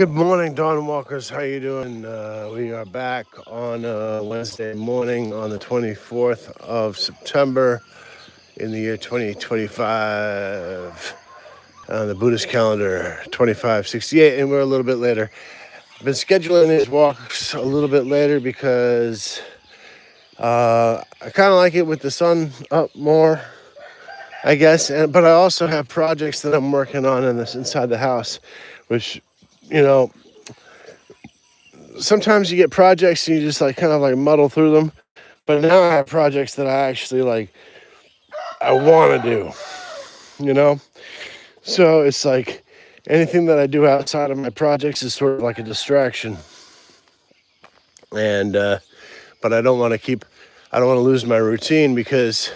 Good morning, Dawn Walkers. How you doing? We are back on Wednesday morning on the 24th of September in the year 2025 on the Buddhist calendar, 2568, and we're a little bit later. I've been scheduling these walks a little bit later because I kind of like it with the sun up more, I guess. But I also have projects that I'm working on inside the house, which, you know, sometimes you get projects and you just like kind of like muddle through them. But now I have projects that I actually like, I want to do, you know? So it's like anything that I do outside of my projects is sort of like a distraction. And, but I don't want to lose my routine because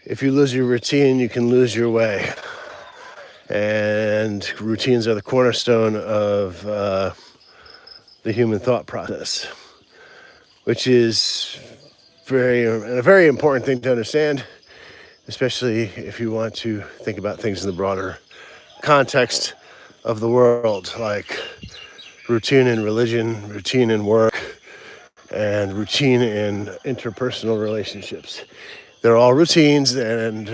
if you lose your routine, you can lose your way. And routines are the cornerstone of the human thought process, which is a very important thing to understand, especially if you want to think about things in the broader context of the world, like routine in religion, routine in work, and routine in interpersonal relationships. They're all routines, and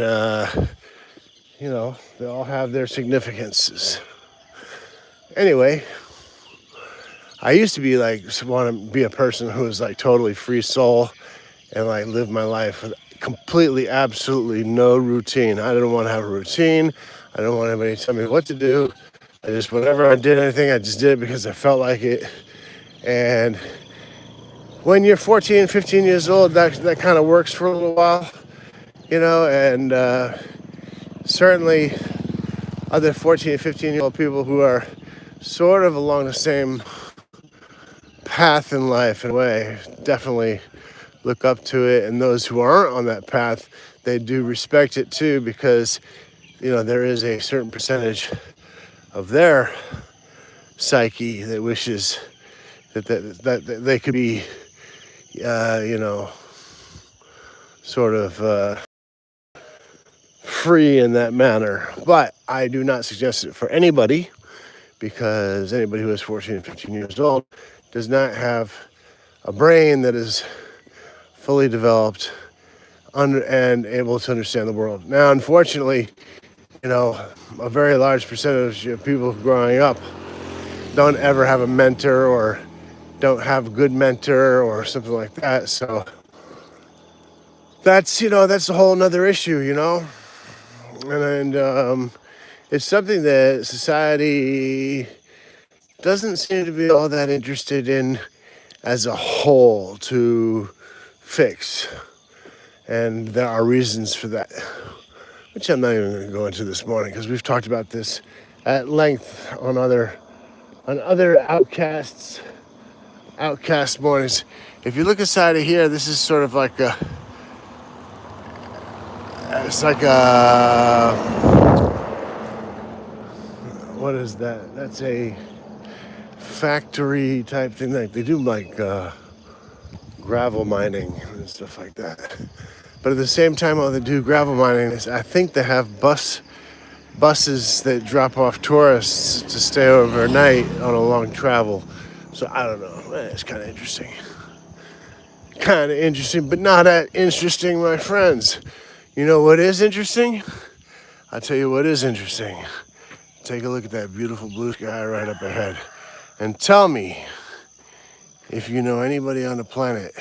they all have their significances. Anyway, I used to be like want to be a person who was like totally free soul and like live my life with completely, absolutely no routine. I didn't want to have a routine. I don't want anybody to tell me what to do. I just, whenever I did anything, I just did it because I felt like it. And when you're 14, 15 years old, that kind of works for a little while, and certainly other 14, 15-year-old people who are sort of along the same path in life in a way definitely look up to it, and those who aren't on that path, they do respect it too, because there is a certain percentage of their psyche that wishes that they could be sort of free in that manner. But I do not suggest it for anybody, because anybody who is 14 15 years old does not have a brain that is fully developed and able to understand the world. Now, unfortunately, a very large percentage of people growing up don't ever have a mentor or don't have a good mentor or something like that. So that's a whole nother issue, and it's something that society doesn't seem to be all that interested in as a whole to fix. And there are reasons for that, which I'm not even going to go into this morning because we've talked about this at length on other outcast mornings. If you look inside of here, this is sort of like it's like what is that? That's a factory type thing. Like they do like gravel mining and stuff like that. But at the same time, while they do gravel mining, I think they have buses that drop off tourists to stay overnight on a long travel. So I don't know. It's kind of interesting. But not that interesting, my friends. You know what is interesting? I'll tell you what is interesting. Take a look at that beautiful blue sky right up ahead. And tell me if you know anybody on the planet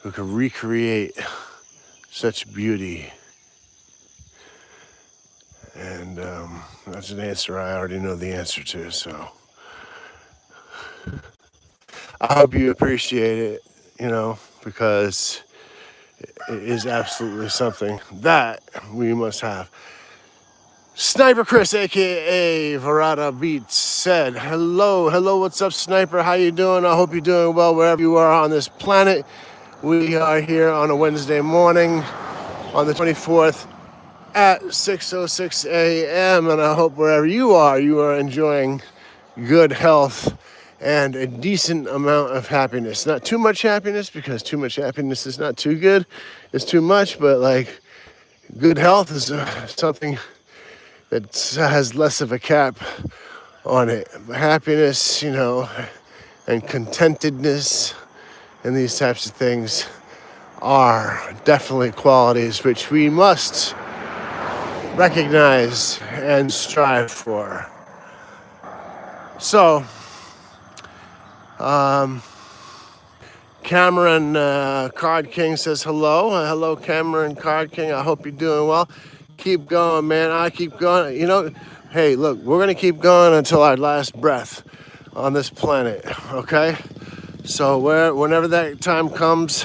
who could recreate such beauty. And that's an answer I already know the answer to, so I hope you appreciate it, because it is absolutely something that we must have. Sniper Chris, aka Verada Beats, said, hello, what's up, Sniper? How you doing? I hope you're doing well wherever you are on this planet. We are here on a Wednesday morning on the 24th at 6:06 a.m. and I hope wherever you are enjoying good health and a decent amount of happiness. Not too much happiness, because too much happiness is not too good. It's too much, but like good health is something that has less of a cap on it. Happiness, and contentedness and these types of things are definitely qualities which we must recognize and strive for. So, Cameron Card King says hello. Hello, Cameron Card King. I hope you're doing well. Keep going, man. I keep going. Hey, look, we're going to keep going until our last breath on this planet, okay? So whenever that time comes,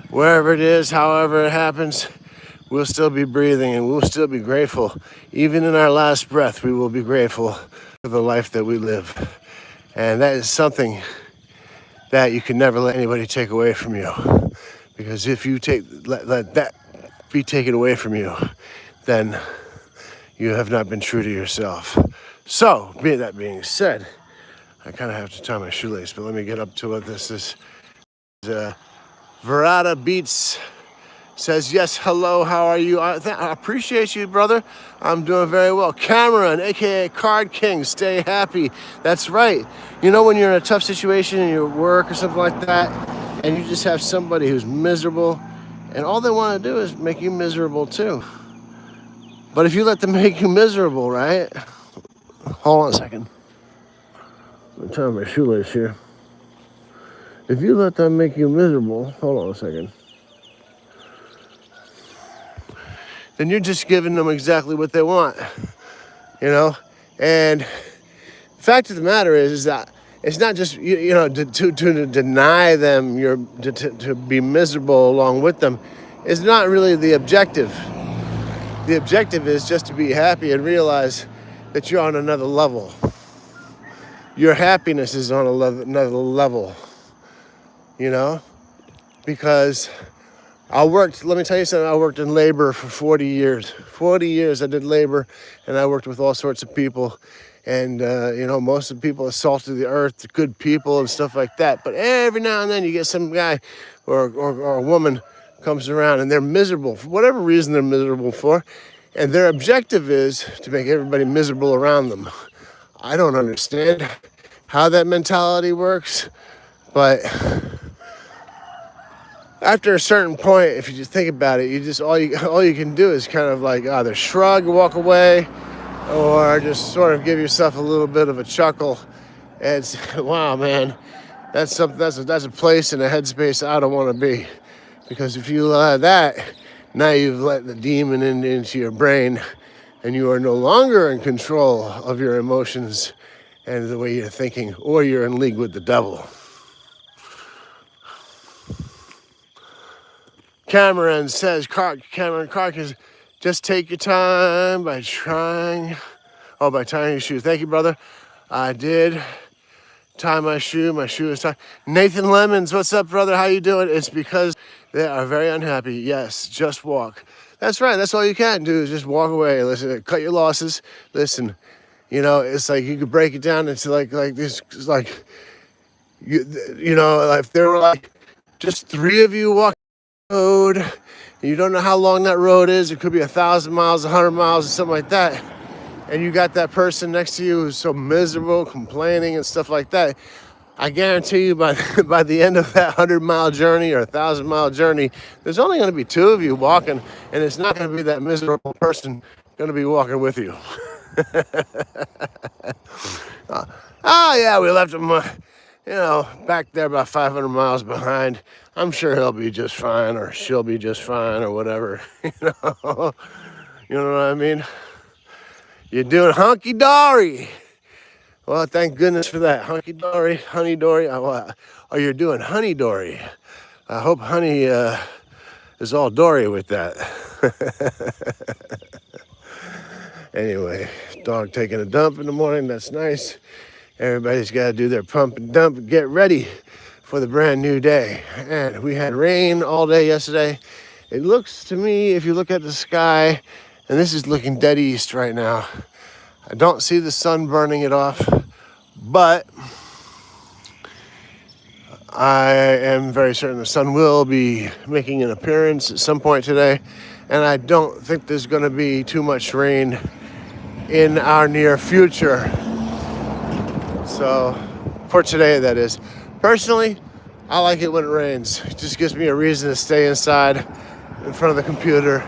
wherever it is, however it happens, we'll still be breathing and we'll still be grateful. Even in our last breath, we will be grateful for the life that we live. And that is something that you can never let anybody take away from you. Because if you let that be taken away from you, then you have not been true to yourself. So, that being said, I kind of have to tie my shoelace, but let me get up to what this is. Verada Beats says, yes, hello, how are you? I appreciate you, brother. I'm doing very well. Cameron, a.k.a. Card King, stay happy. That's right. When you're in a tough situation in your work or something like that, and you just have somebody who's miserable, and all they want to do is make you miserable too. But if you let them make you miserable, right? Hold on a second. I'm tying my shoelace here. If you let them make you miserable, hold on a second. Then you're just giving them exactly what they want, And the fact of the matter is that it's not just to deny them to be miserable along with them is not really the objective. The objective is just to be happy and realize that you're on another level. Your happiness is on another level, because let me tell you something, I worked in labor for 40 years. 40 years I did labor, and I worked with all sorts of people. And, most of the people are salt of the earth, good people and stuff like that. But every now and then you get some guy or a woman comes around and they're miserable for whatever reason they're miserable for. And their objective is to make everybody miserable around them. I don't understand how that mentality works, but after a certain point, if you just think about it, you just all you can do is kind of like either shrug, walk away, or just sort of give yourself a little bit of a chuckle. And it's, wow, man, that's a place in a headspace I don't want to be, because if you allow that, now you've let the demon into your brain, and you are no longer in control of your emotions and the way you're thinking, or you're in league with the devil. Cameron says, Cameron Clark is just take your time by tying your shoe. Thank you, brother. I did tie my shoe. My shoe is tied. Nathan Lemons, what's up, brother? How you doing? It's because they are very unhappy. Yes, just walk. That's right. That's all you can do is just walk away. Listen, cut your losses. Listen, it's like you could break it down into like this, like if there were like just three of you walking road, you don't know how long that road is. It could be 1,000 miles, 100 miles, or something like that. And you got that person next to you who's so miserable, complaining and stuff like that. I guarantee you by the end of that 100-mile journey or 1,000-mile journey, there's only going to be two of you walking, and it's not going to be that miserable person going to be walking with you. Yeah, we left him, back there about 500 miles behind. I'm sure he'll be just fine, or she'll be just fine, or whatever. You know what I mean? You're doing hunky-dory. Well, thank goodness for that. Hunky-dory, honey-dory. Oh, you're doing honey-dory. I hope honey is all dory with that. Anyway, dog taking a dump in the morning. That's nice. Everybody's got to do their pump and dump and get ready for the brand new day. And we had rain all day yesterday. It looks to me, if you look at the sky, and this is looking dead east right now, I don't see the sun burning it off, but I am very certain the sun will be making an appearance at some point today, and I don't think there's going to be too much rain in our near future. So, for today, that is. Personally, I like it when it rains. It just gives me a reason to stay inside in front of the computer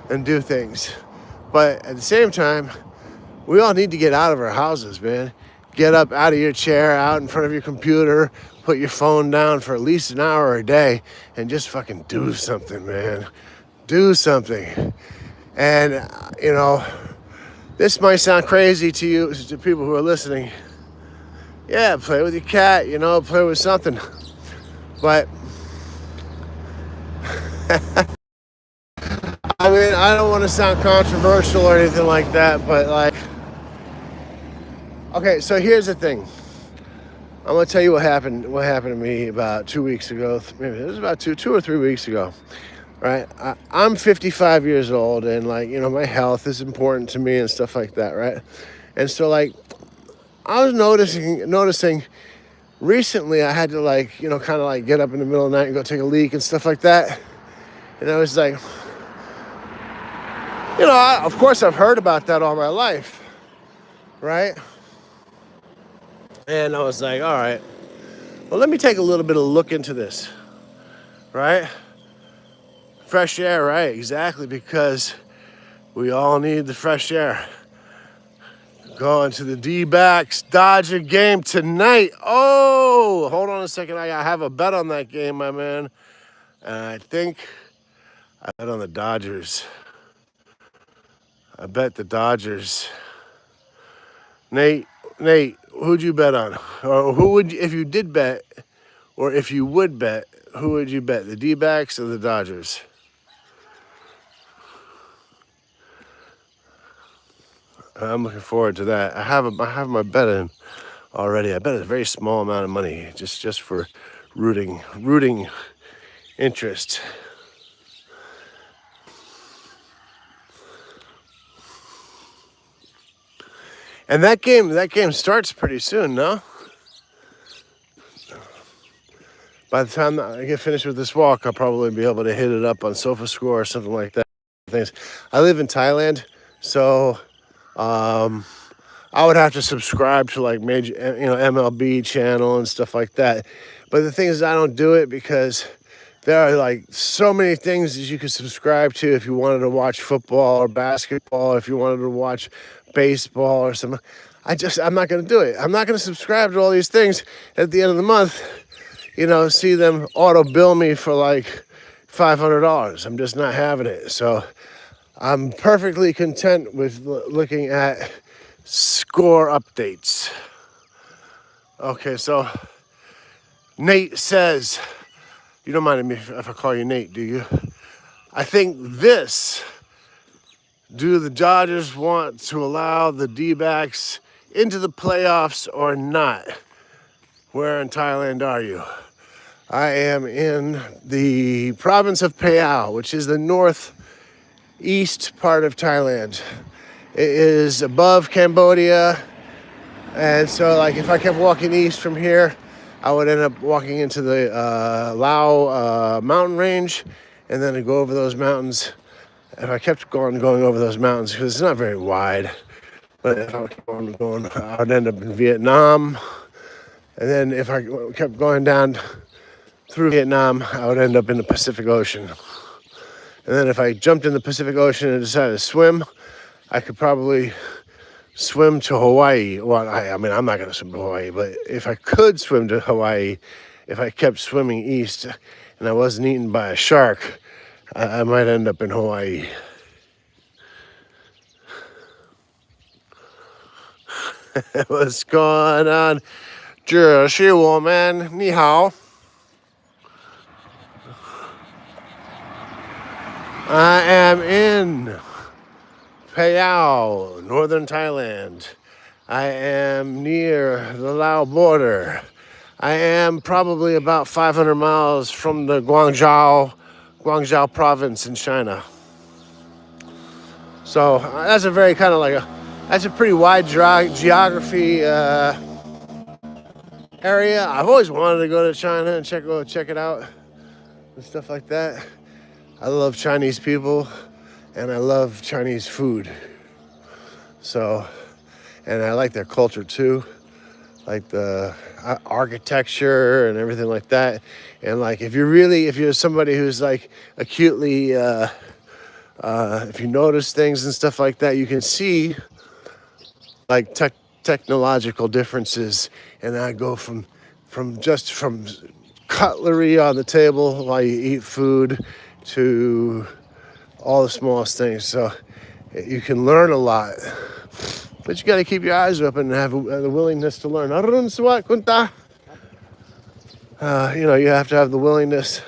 and do things. But at the same time, we all need to get out of our houses, man. Get up out of your chair, out in front of your computer, put your phone down for at least an hour a day, and just fucking do something, man. Do something. And, you know, this might sound crazy to you, to people who are listening. Yeah, play with your cat, you know, play with something. But, I mean, I don't want to sound controversial or anything like that, but like, okay, so here's the thing. I'm gonna tell you what happened to me about 2 weeks ago. Maybe it was about two or 3 weeks ago. Right? I'm 55 years old, and like, you know, my health is important to me and stuff like that, right? And so like, I was noticing recently I had to like, you know, kind of like get up in the middle of the night and go take a leak and stuff like that. And I was like, you know, of course I've heard about that all my life, right? And I was like, all right, well, let me take a little bit of a look into this, right? Fresh air, right? Exactly, because we all need the fresh air. Going to the D-backs Dodger game tonight. Oh, hold on a second. I have a bet on that game, my man. And I think I bet on the Dodgers. I bet the Dodgers. Nate, who'd you bet on? Or who would you, if you did bet, or if you would bet, who would you bet? The D-backs or the Dodgers? I'm looking forward to that. I have my bet in already. I bet a very small amount of money just for rooting interest. And that game starts pretty soon, no? By the time I get finished with this walk, I'll probably be able to hit it up on SofaScore or something like that. Things. I live in Thailand, so I would have to subscribe to like major, you know, MLB channel and stuff like that. But the thing is, I don't do it because there are like so many things that you could subscribe to if you wanted to watch football or basketball, if you wanted to watch baseball or something. I'm not going to do it. I'm not going to subscribe to all these things. At the end of the month, you know, see them auto bill me for like $500. I'm just not having it. So I'm perfectly content with looking at score updates. Okay, so Nate says, you don't mind me if I call you Nate, do you? I think this, do the Dodgers want to allow the D-backs into the playoffs or not? Where in Thailand are you? I am in the province of Paeao, which is the northeast part of Thailand. It is above Cambodia, and so like if I kept walking east from here, I would end up walking into the Lao mountain range, and then I'd go over those mountains. If I kept going over those mountains, because it's not very wide, but if I kept going, I would end up in Vietnam, and then if I kept going down through Vietnam, I would end up in the Pacific Ocean. And then if I jumped in the Pacific Ocean and decided to swim, I could probably swim to Hawaii. Well, I mean, I'm not going to swim to Hawaii, but if I could swim to Hawaii, if I kept swimming east and I wasn't eaten by a shark, I might end up in Hawaii. What's going on? 这是我们，你好。I am in Paeao, northern Thailand. I am near the Lao border. I am probably about 500 miles from the Guangzhou province in China. So that's a very kind of like that's a pretty wide geography area. I've always wanted to go to China and check it out and stuff like that. I love Chinese people and I love Chinese food. So, and I like their culture too. like the architecture and everything like that. And like if you're somebody who's like acutely if you notice things and stuff like that, you can see like technological differences. And I go from cutlery on the table while you eat food to all the smallest things. So you can learn a lot, but you got to keep your eyes open and have the willingness to learn. You have to have the willingness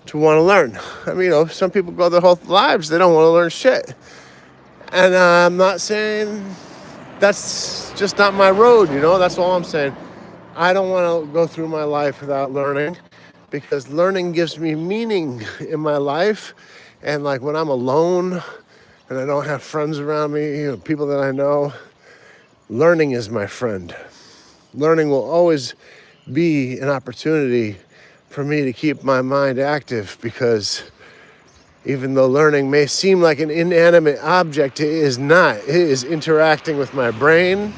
to want to learn. I mean, some people go their whole lives, they don't want to learn shit. And I'm not saying that's just not my road, that's all I'm saying. I don't want to go through my life without learning, because learning gives me meaning in my life. And like when I'm alone and I don't have friends around me, people that I know, learning is my friend. Learning will always be an opportunity for me to keep my mind active, because even though learning may seem like an inanimate object, it is not. It is interacting with my brain.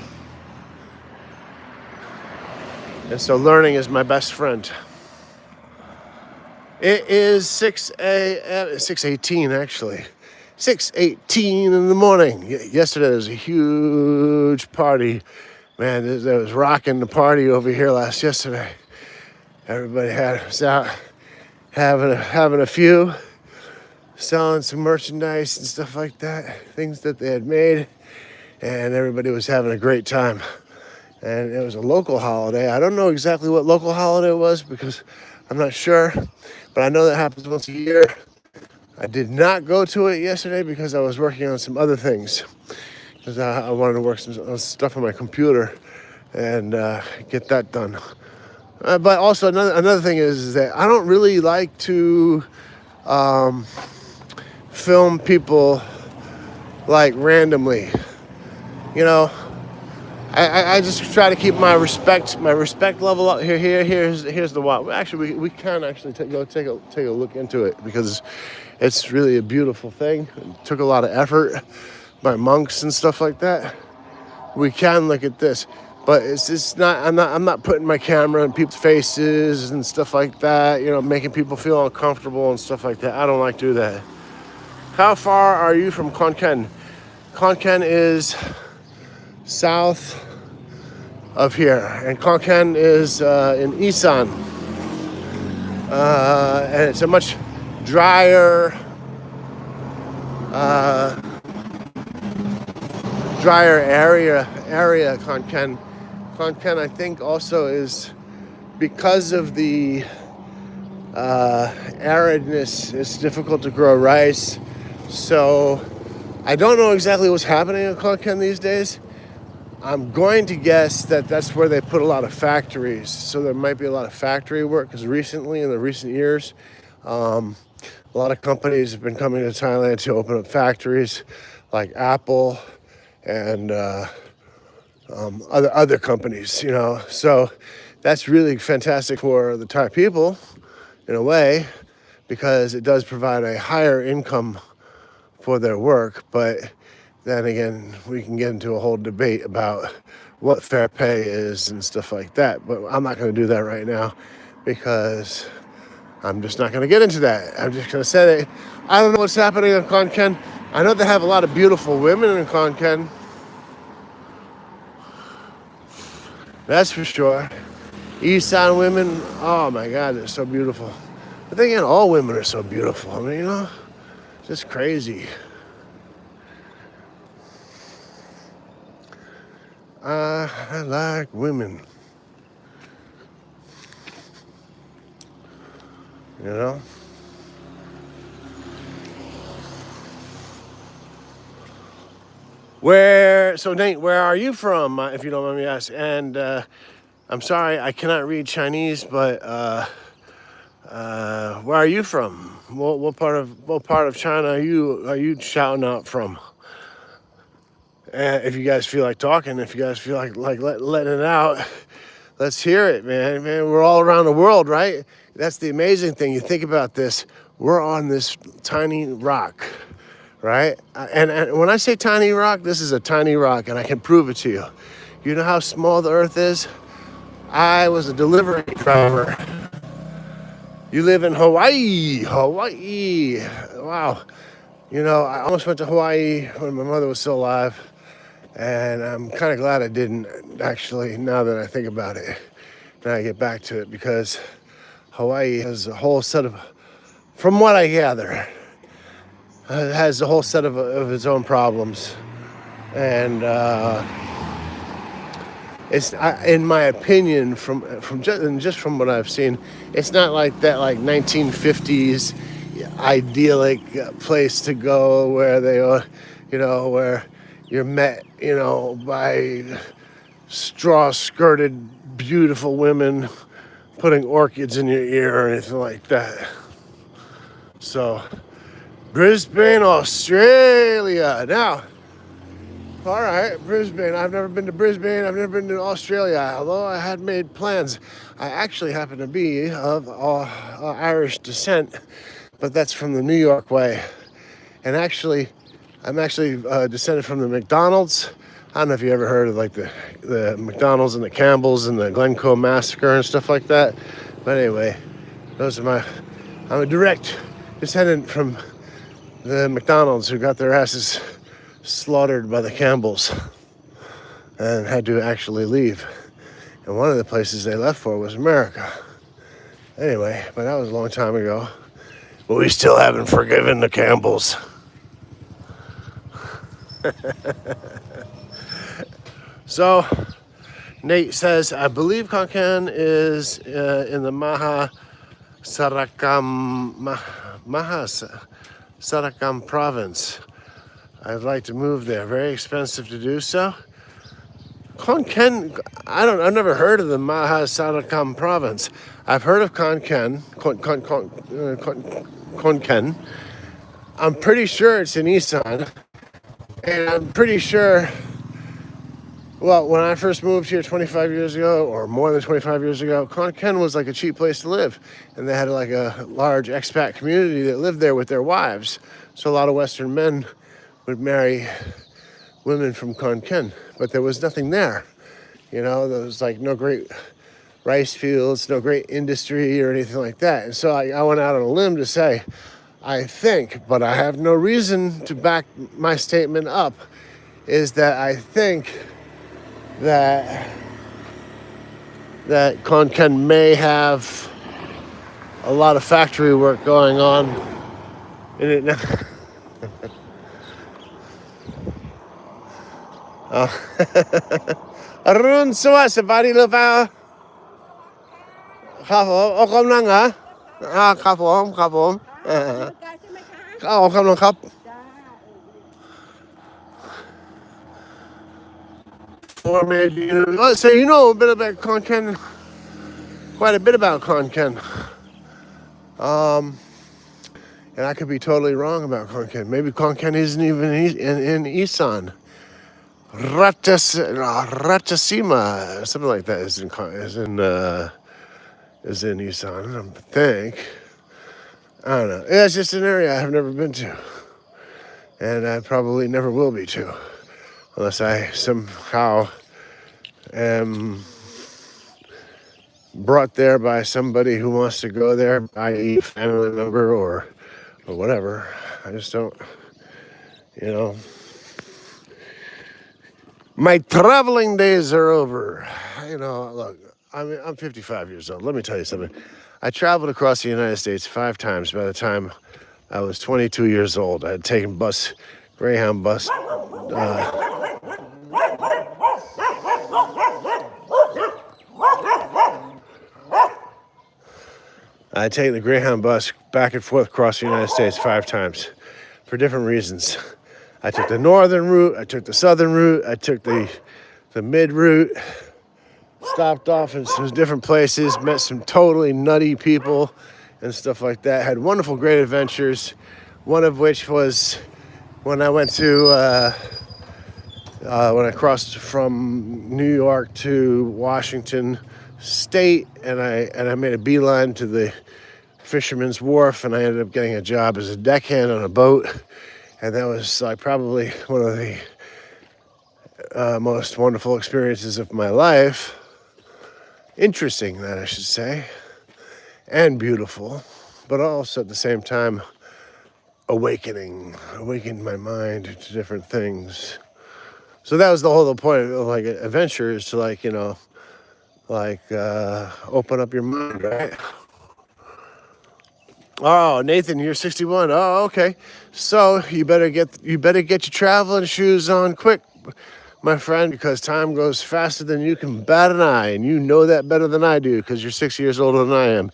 And so learning is my best friend. It is 6:18 actually. 6:18 in the morning. Yesterday there was a huge party. Man, there was rocking the party over here yesterday. Everybody was out having a few, selling some merchandise and stuff like that, things that they had made, and everybody was having a great time. And it was a local holiday. I don't know exactly what local holiday it was because I'm not sure, but I know that happens once a year. I did not go to it yesterday because I was working on some other things, because I wanted to work some stuff on my computer and get that done. But also another thing is that I don't really like to film people like randomly. I just try to keep my respect level up. Here's the why. Actually, we can actually take a look into it, because it's really a beautiful thing. It took a lot of effort by monks and stuff like that. We can look at this. But it's not. I'm not putting my camera in people's faces and stuff like that. Making people feel uncomfortable and stuff like that. I don't like to do that. How far are you from Khon Kaen? Khon Kaen is south of here, and Khon Kaen is in Isan, and it's a much drier area. Khon Kaen. Khon Kaen, I think, also is, because of the aridness, it's difficult to grow rice. So I don't know exactly what's happening in Khon Kaen these days. I'm going to guess that that's where they put a lot of factories. So there might be a lot of factory work, because in the recent years, a lot of companies have been coming to Thailand to open up factories, like Apple and other companies, So that's really fantastic for the Thai people, in a way, because it does provide a higher income for their work. But then again, we can get into a whole debate about what fair pay is and stuff like that. But I'm not going to do that right now, because I'm just not going to get into that. I'm just going to say that I don't know what's happening in Khon Kaen. I know they have a lot of beautiful women in Khon Kaen. That's for sure. Isan women, oh my God, they're so beautiful. But then again, all women are so beautiful. I mean, just crazy. I like women. So Nate, where are you from, if you don't mind me asking? And I'm sorry, I cannot read Chinese, but where are you from? What part of China are you shouting out from? If you guys feel like talking, if you guys feel like letting it out, let's hear it, man. We're all around the world, right? That's the amazing thing. You think about this. We're on this tiny rock, right? And when I say tiny rock, this is a tiny rock, and I can prove it to you. You know how small the earth is? I was a delivery driver. You live in Hawaii. Hawaii. Wow. You know, I almost went to Hawaii when my mother was still alive. And I'm kind of glad I didn't, actually, now that I think about it. Now I get back to it, because Hawaii has a whole set of, from what I gather, it has a whole set of its own problems. And it's, in my opinion, from just from what I've seen, it's not like that, like 1950s idyllic place to go where they are, where you're met, by straw-skirted, beautiful women putting orchids in your ear or anything like that. So, Brisbane, Australia. Now, all right, Brisbane. I've never been to Brisbane. I've never been to Australia, although I had made plans. I actually happen to be of Irish descent, but that's from the New York way. And actually, I'm actually descended from the McDonald's. I don't know if you ever heard of like the McDonald's and the Campbells and the Glencoe massacre and stuff like that. But anyway, I'm a direct descendant from the McDonald's who got their asses slaughtered by the Campbells and had to actually leave. And one of the places they left for was America. Anyway, but that was a long time ago. But we still haven't forgiven the Campbells. So, Nate says, I believe Konkan is in the Maha Sarakam province. I'd like to move there. Very expensive to do so. Konkan, I've never heard of the Maha Sarakam province. I've heard of Konkan. Konkan. I'm pretty sure it's in Isan. And I'm pretty sure, well, when I first moved here 25 years ago, or more than 25 years ago, Konkan was like a cheap place to live. And they had like a large expat community that lived there with their wives. So a lot of Western men would marry women from Konkan. But there was nothing there. There was like no great rice fields, no great industry or anything like that. And so I went out on a limb to say, I think, but I have no reason to back my statement up, is that I think that Konkan may have a lot of factory work going on in it now. Arun Suwa Sabari Lava. Or maybe, so you know a bit about Konkan, quite a bit about Konkan. And I could be totally wrong about Konkan. Maybe Konkan isn't even in Isan. Ratasima, something like that is in Isan, I think. I don't know. It's just an area I have never been to. And I probably never will be to. Unless I somehow am brought there by somebody who wants to go there, i.e. family member or whatever. I just don't, My traveling days are over. Look, I'm 55 years old. Let me tell you something. I traveled across the United States 5 times by the time I was 22 years old. I had taken Greyhound bus. I had taken the Greyhound bus back and forth across the United States 5 times for different reasons. I took the northern route, I took the southern route, I took the mid route, stopped off in some different places, met some totally nutty people and stuff like that. Had wonderful, great adventures, one of which was when I went to, when I crossed from New York to Washington State, and I made a beeline to the Fisherman's Wharf, and I ended up getting a job as a deckhand on a boat. And that was like probably one of the most wonderful experiences of my life. Interesting, that I should say, and beautiful, but also at the same time awakened my mind to different things. So that was the whole point of like adventure, is to like, open up your mind, right? Oh, Nathan, you're 61. Oh, okay. So you better get your traveling shoes on quick, my friend, because time goes faster than you can bat an eye, and you know that better than I do because you're 6 years older than I am,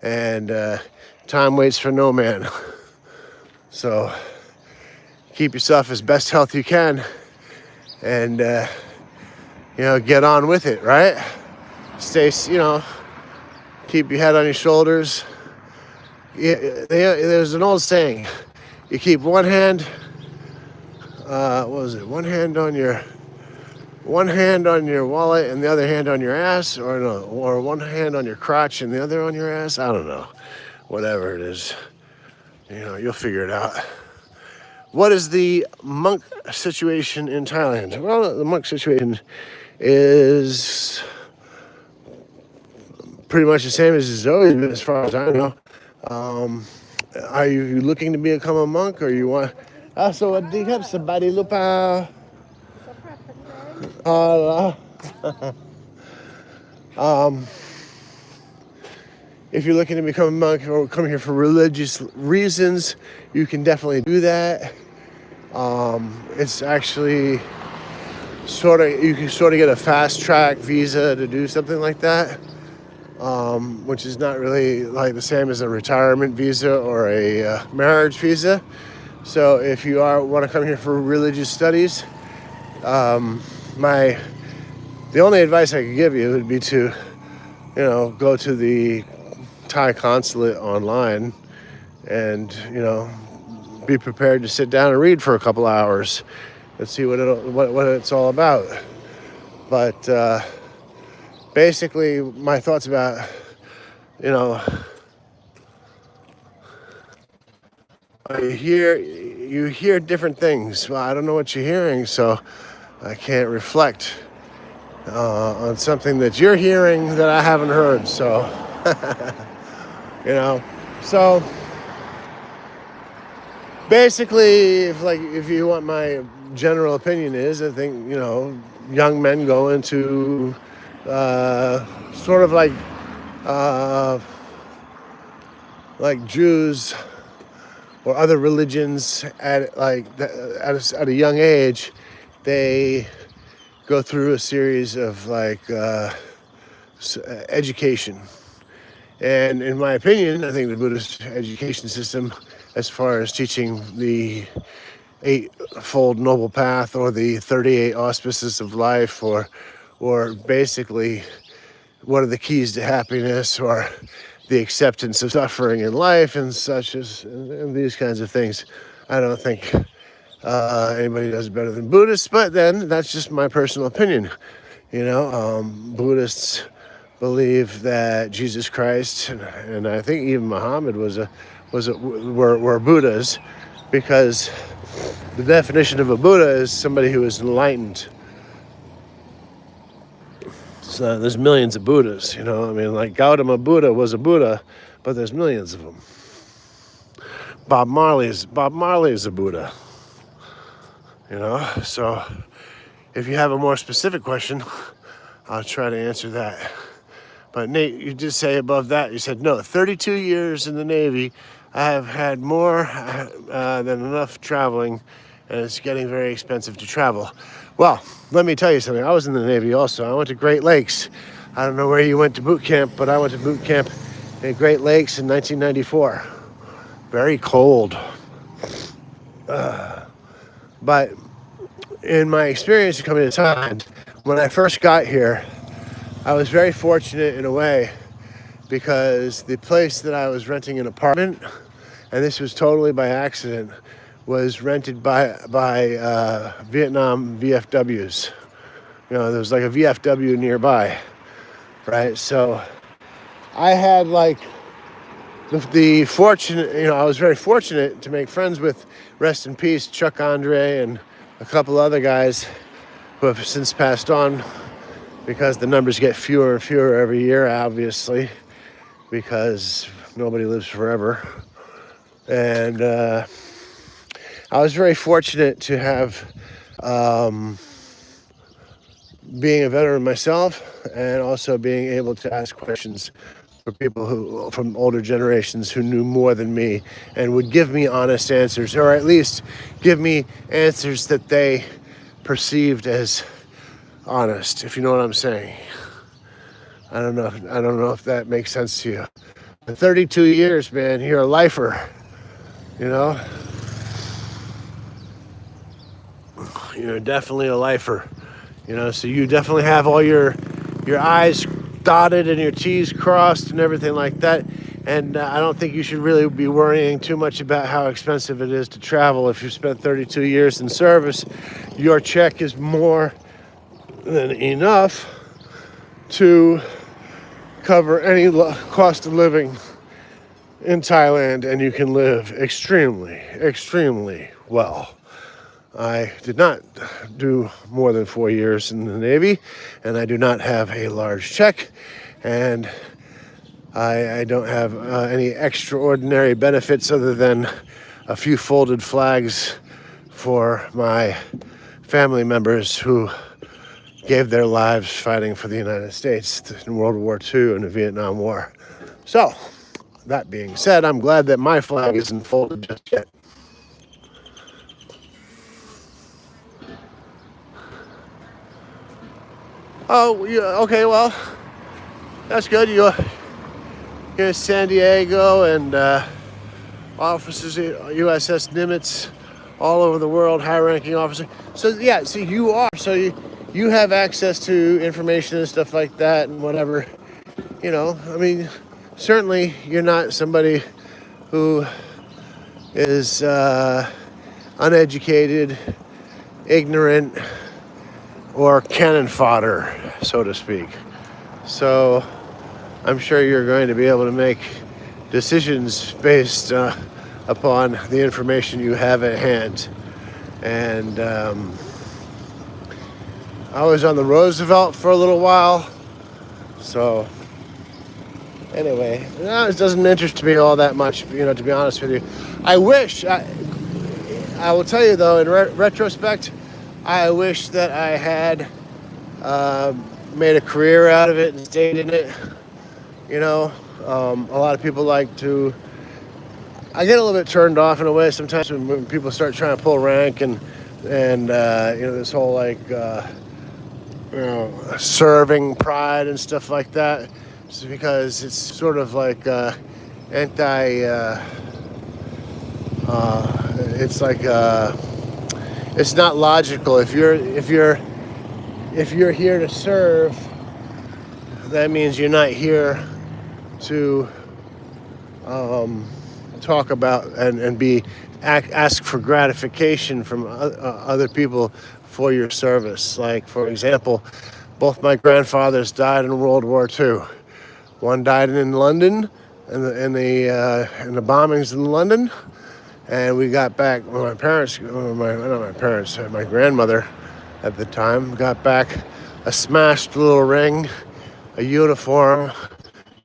and time waits for no man. So keep yourself as best health you can, and get on with it, right? Stay, keep your head on your shoulders. Yeah, there's an old saying: you keep one hand. What was it? One hand on your wallet and the other hand on your ass, or no, or one hand on your crotch and the other on your ass. I don't know. Whatever it is, you'll figure it out. What is the monk situation in Thailand? Well, the monk situation is pretty much the same as it's always been, as far as I know. Are you looking to become a monk, or you want? So what do you have? Somebody lupa. If you're looking to become a monk or come here for religious reasons, you can definitely do that. It's actually you can sort of get a fast track visa to do something like that, which is not really like the same as a retirement visa or a marriage visa. So if you want to come here for religious studies, the only advice I could give you would be to, go to the Thai consulate online and, be prepared to sit down and read for a couple hours and see what it's all about. But basically, my thoughts about, you hear different things. Well, I don't know what you're hearing, so I can't reflect on something that you're hearing that I haven't heard. So, So basically, if you want my general opinion is, I think, young men go into sort of like Jews or other religions at a young age. They go through a series of education. And in my opinion, I think the Buddhist education system, as far as teaching the Eightfold Noble Path or the 38 Auspices of Life, or basically what are the keys to happiness, or the acceptance of suffering in life, and and these kinds of things, I don't think anybody does better than Buddhists. But then that's just my personal opinion. Buddhists believe that Jesus Christ and I think even Muhammad were Buddhas, because the definition of a Buddha is somebody who is enlightened. So there's millions of Buddhas, like Gautama Buddha was a Buddha, but there's millions of them. Bob Marley is a Buddha. So if you have a more specific question, I'll try to answer that. But Nate, you did say above that, you said, no, 32 years in the Navy, I have had more than enough traveling, and it's getting very expensive to travel. Well, let me tell you something. I was in the Navy also. I went to Great Lakes. I don't know where you went to boot camp, but I went to boot camp at Great Lakes in 1994. Very cold. But in my experience coming to Thailand, when I first got here, I was very fortunate in a way, because the place that I was renting an apartment, and this was totally by accident, was rented by Vietnam VFWs. There was like a VFW nearby, right? So I had the fortunate, I was very fortunate to make friends with, rest in peace, Chuck Andre and a couple other guys who have since passed on, because the numbers get fewer and fewer every year, obviously, because nobody lives forever. And I was very fortunate to have being a veteran myself, and also being able to ask questions for people who from older generations who knew more than me and would give me honest answers, or at least give me answers that they perceived as honest, if you know what I'm saying. I don't know if that makes sense to you. But 32 years, man, you're a lifer, you know? You're definitely a lifer. So you definitely have all your I's dotted and your T's crossed and everything like that. And I don't think you should really be worrying too much about how expensive it is to travel. If you've spent 32 years in service, your check is more than enough to cover any cost of living in Thailand, and you can live extremely, extremely well. I did not do more than 4 years in the Navy, and I do not have a large check, and I don't have any extraordinary benefits other than a few folded flags for my family members who gave their lives fighting for the United States in World War II and the Vietnam War. So, that being said, I'm glad that my flag isn't folded just yet. Oh, yeah, okay, well, that's good. You're in San Diego, and officers at USS Nimitz all over the world, high-ranking officer. So, yeah, see, you have access to information and stuff like that and whatever. I mean, certainly you're not somebody who is uneducated, ignorant, or cannon fodder, so to speak. So I'm sure you're going to be able to make decisions based upon the information you have at hand. And I was on the Roosevelt for a little while. So anyway, it doesn't interest me all that much, to be honest with you. I wish, I will tell you though, in retrospect, I wish that I had made a career out of it and stayed in it. A lot of people like to. I get a little bit turned off in a way sometimes when people start trying to pull rank and this whole serving pride and stuff like that. Just because it's sort of like it's not logical. If you're here to serve, that means you're not here to talk about and ask for gratification from other people for your service. Like, for example, both my grandfathers died in World War II. One died in London in the bombings in London. And we got back, my grandmother at the time got back a smashed little ring, a uniform,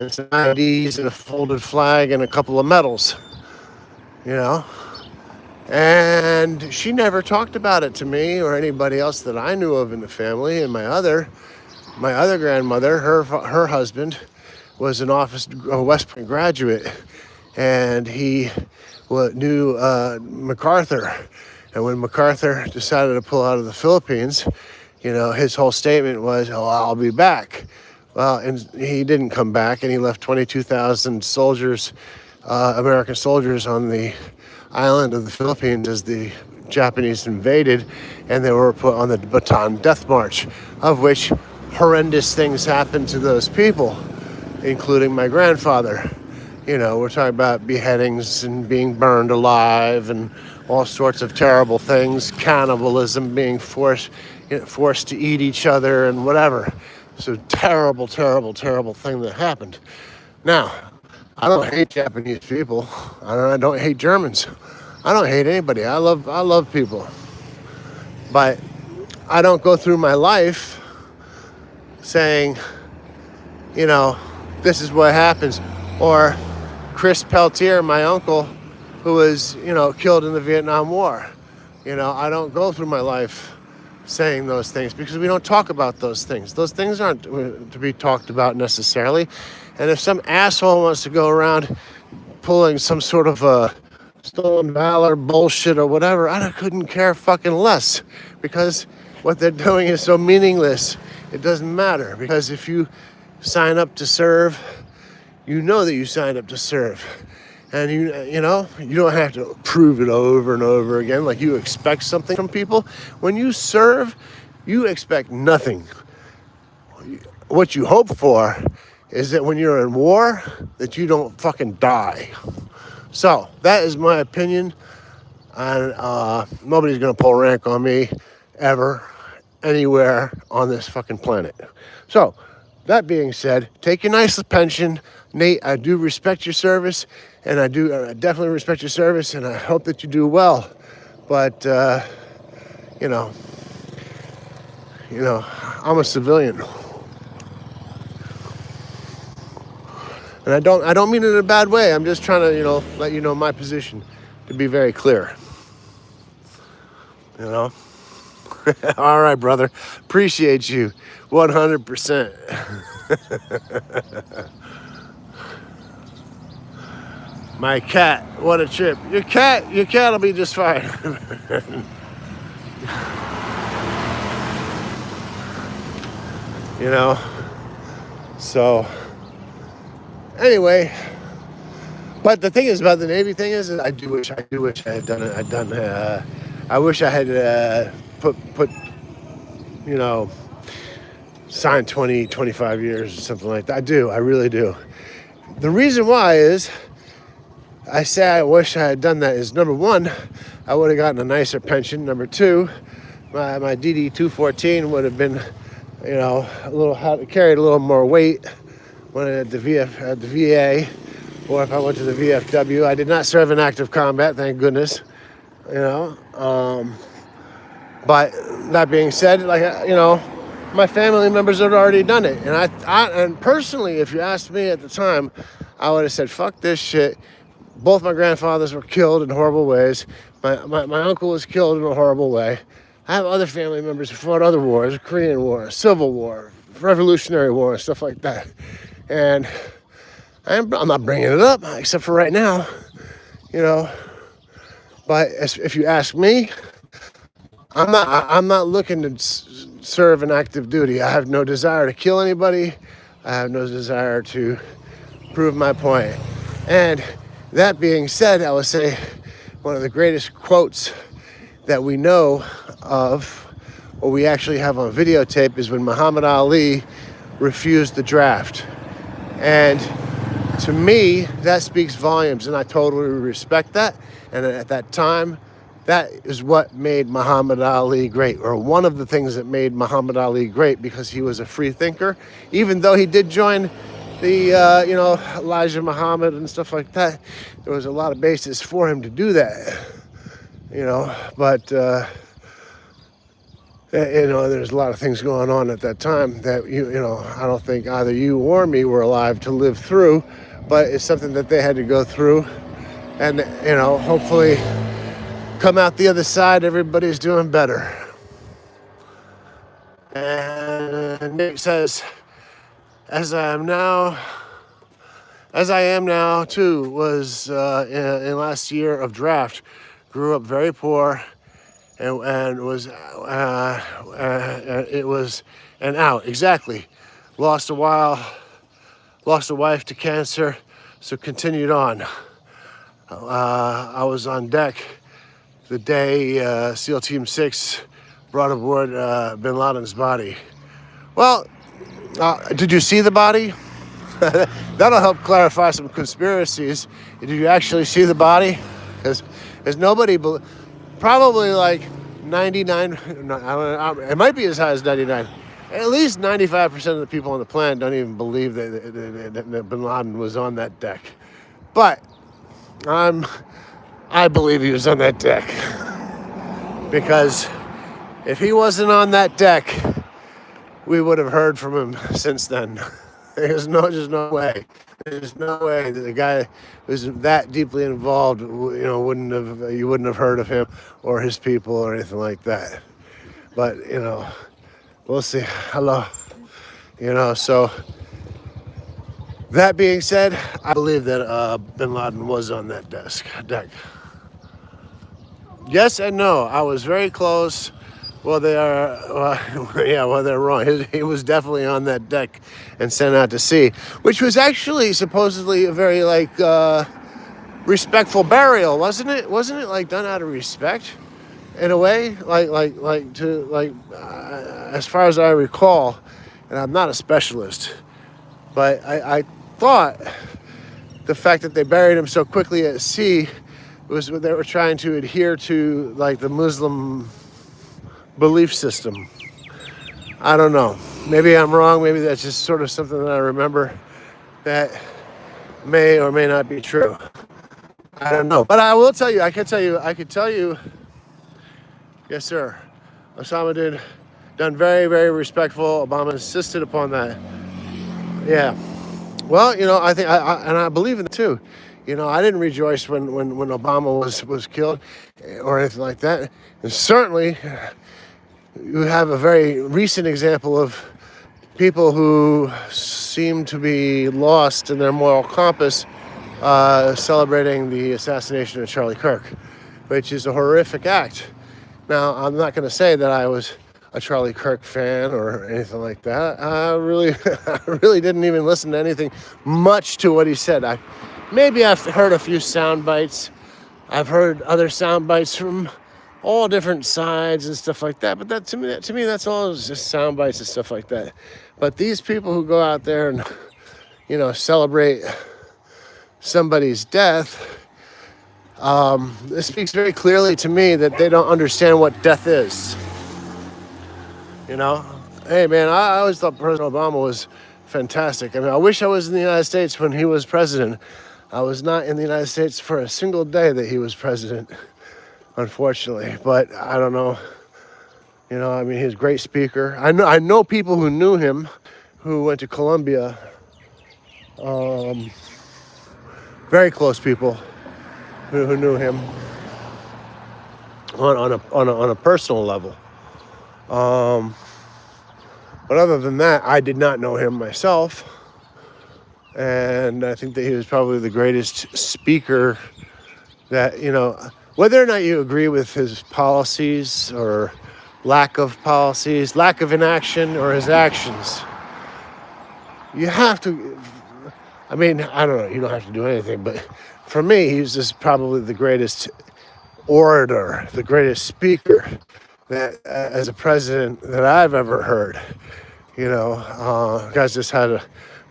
and some IDs and a folded flag and a couple of medals, And she never talked about it to me or anybody else that I knew of in the family. And my other grandmother, her husband, was a West Point graduate, and he knew MacArthur. And when MacArthur decided to pull out of the Philippines, his whole statement was, "Oh, I'll be back." Well, and he didn't come back, and he left 22,000 soldiers, American soldiers, on the island of the Philippines as the Japanese invaded, and they were put on the Bataan Death March, of which horrendous things happened to those people, including my grandfather. We're talking about beheadings and being burned alive and all sorts of terrible things, cannibalism, being forced to eat each other and whatever. So terrible, terrible, terrible thing that happened. Now, I don't hate Japanese people. I don't hate Germans. I don't hate anybody. I love people. But I don't go through my life saying, you know, this is what happens. Or Chris Peltier, my uncle, who was, you know, killed in the Vietnam War. You know, I don't go through my life saying those things because we don't talk about those things. Those things aren't to be talked about necessarily. And if some asshole wants to go around pulling some sort of a stolen valor bullshit or whatever, I couldn't care fucking less, because what they're doing is so meaningless. It doesn't matter, because if you sign up to serve, you know that you signed up to serve. And you know, you don't have to prove it over and over again like you expect something from people. When you serve, you expect nothing. What you hope for is that when you're in war, that you don't fucking die. So that is my opinion, and nobody's gonna pull rank on me ever, anywhere on this fucking planet. So that being said, take your nice pension. Nate, I do respect your service, and I definitely respect your service, and I hope that you do well. But you know, I'm a civilian, and I don't mean it in a bad way. I'm just trying to, you know, let you know my position, to be very clear. You know. All right, brother. Appreciate you, 100%. My cat, what a trip. Your cat will be just fine. You know. So anyway, but the thing is about the Navy thing is, I wish I had done it. I wish I had put you know, signed 20, 25 years or something like that. I really do. The reason why is, I say I wish I had done that is, number one, I would have gotten a nicer pension. Number two, my DD 214 would have been, you know, carried a little more weight when at the VA, or if I went to the VFW. I did not serve in active combat, thank goodness. You know, but that being said, like, you know, my family members had already done it, and and personally, if you asked me at the time, I would have said, "Fuck this shit." Both my grandfathers were killed in horrible ways. My uncle was killed in a horrible way. I have other family members who fought other wars, Korean War, Civil War, Revolutionary War, and stuff like that. And I'm not bringing it up, except for right now, you know. But if you ask me, I'm not looking to serve in active duty. I have no desire to kill anybody. I have no desire to prove my point. And that being said, I would say one of the greatest quotes that we know of, or we actually have on videotape, is when Muhammad Ali refused the draft. And to me, that speaks volumes, and I totally respect that. And at that time, that is what made Muhammad Ali great, or one of the things that made Muhammad Ali great, because he was a free thinker. Even though he did join the, you know, Elijah Muhammad and stuff like that, there was a lot of basis for him to do that, you know. But, you know, there's a lot of things going on at that time that, you know, I don't think either you or me were alive to live through, but it's something that they had to go through. And, you know, hopefully come out the other side, everybody's doing better. And Nick says, as I am now too, was in last year of draft, grew up very poor, and was it was an out, exactly. Lost a wife to cancer, so continued on. I was on deck the day SEAL Team 6 brought aboard bin Laden's body. Well, did you see the body? That'll help clarify some conspiracies. Did you actually see the body? Because nobody, probably like 99, it might be as high as 99. At least 95% of the people on the planet don't even believe that bin Laden was on that deck. But I believe he was on that deck, because If he wasn't on that deck, we would have heard from him since then. There's just no way. There's no way that the guy who's that deeply involved, you wouldn't have heard of him or his people or anything like that. But we'll see. Hello. So that being said, I believe that Bin Laden was on that deck. Yes and no. I was very close. Well, they're wrong. He was definitely on that deck and sent out to sea, which was actually supposedly a very respectful burial, wasn't it? Wasn't it done out of respect, in a way, as far as I recall, and I'm not a specialist, but I thought the fact that they buried him so quickly at sea was what they were trying to adhere to, the Muslim belief system. I don't know. Maybe I'm wrong. Maybe that's just sort of something that I remember that may or may not be true. I don't know. But I will tell you, I could tell you, yes, sir. Osama done very, very respectful. Obama insisted upon that. Yeah. Well, I think, I believe in it too. I didn't rejoice when Obama was killed or anything like that. And certainly, you have a very recent example of people who seem to be lost in their moral compass, celebrating the assassination of Charlie Kirk, which is a horrific act. Now, I'm not going to say that I was a Charlie Kirk fan or anything like that. I really didn't even listen to anything much to what he said. I've heard a few sound bites. I've heard other sound bites from all different sides and stuff like that. But that to me, that's all just sound bites and stuff like that. But these people who go out there and celebrate somebody's death, this speaks very clearly to me that they don't understand what death is. Hey man, I always thought President Obama was fantastic. I mean, I wish I was in the United States when he was president. I was not in the United States for a single day that he was president, unfortunately. But I don't know. He's a great speaker. I know people who knew him, who went to Columbia. Very close people who knew him on a personal level. But other than that, I did not know him myself. And I think that he was probably the greatest speaker that, whether or not you agree with his policies or lack of policies, lack of inaction or his actions, you have to, I don't know, you don't have to do anything, but for me, he's just probably the greatest orator, the greatest speaker that as a president that I've ever heard. Guys just had a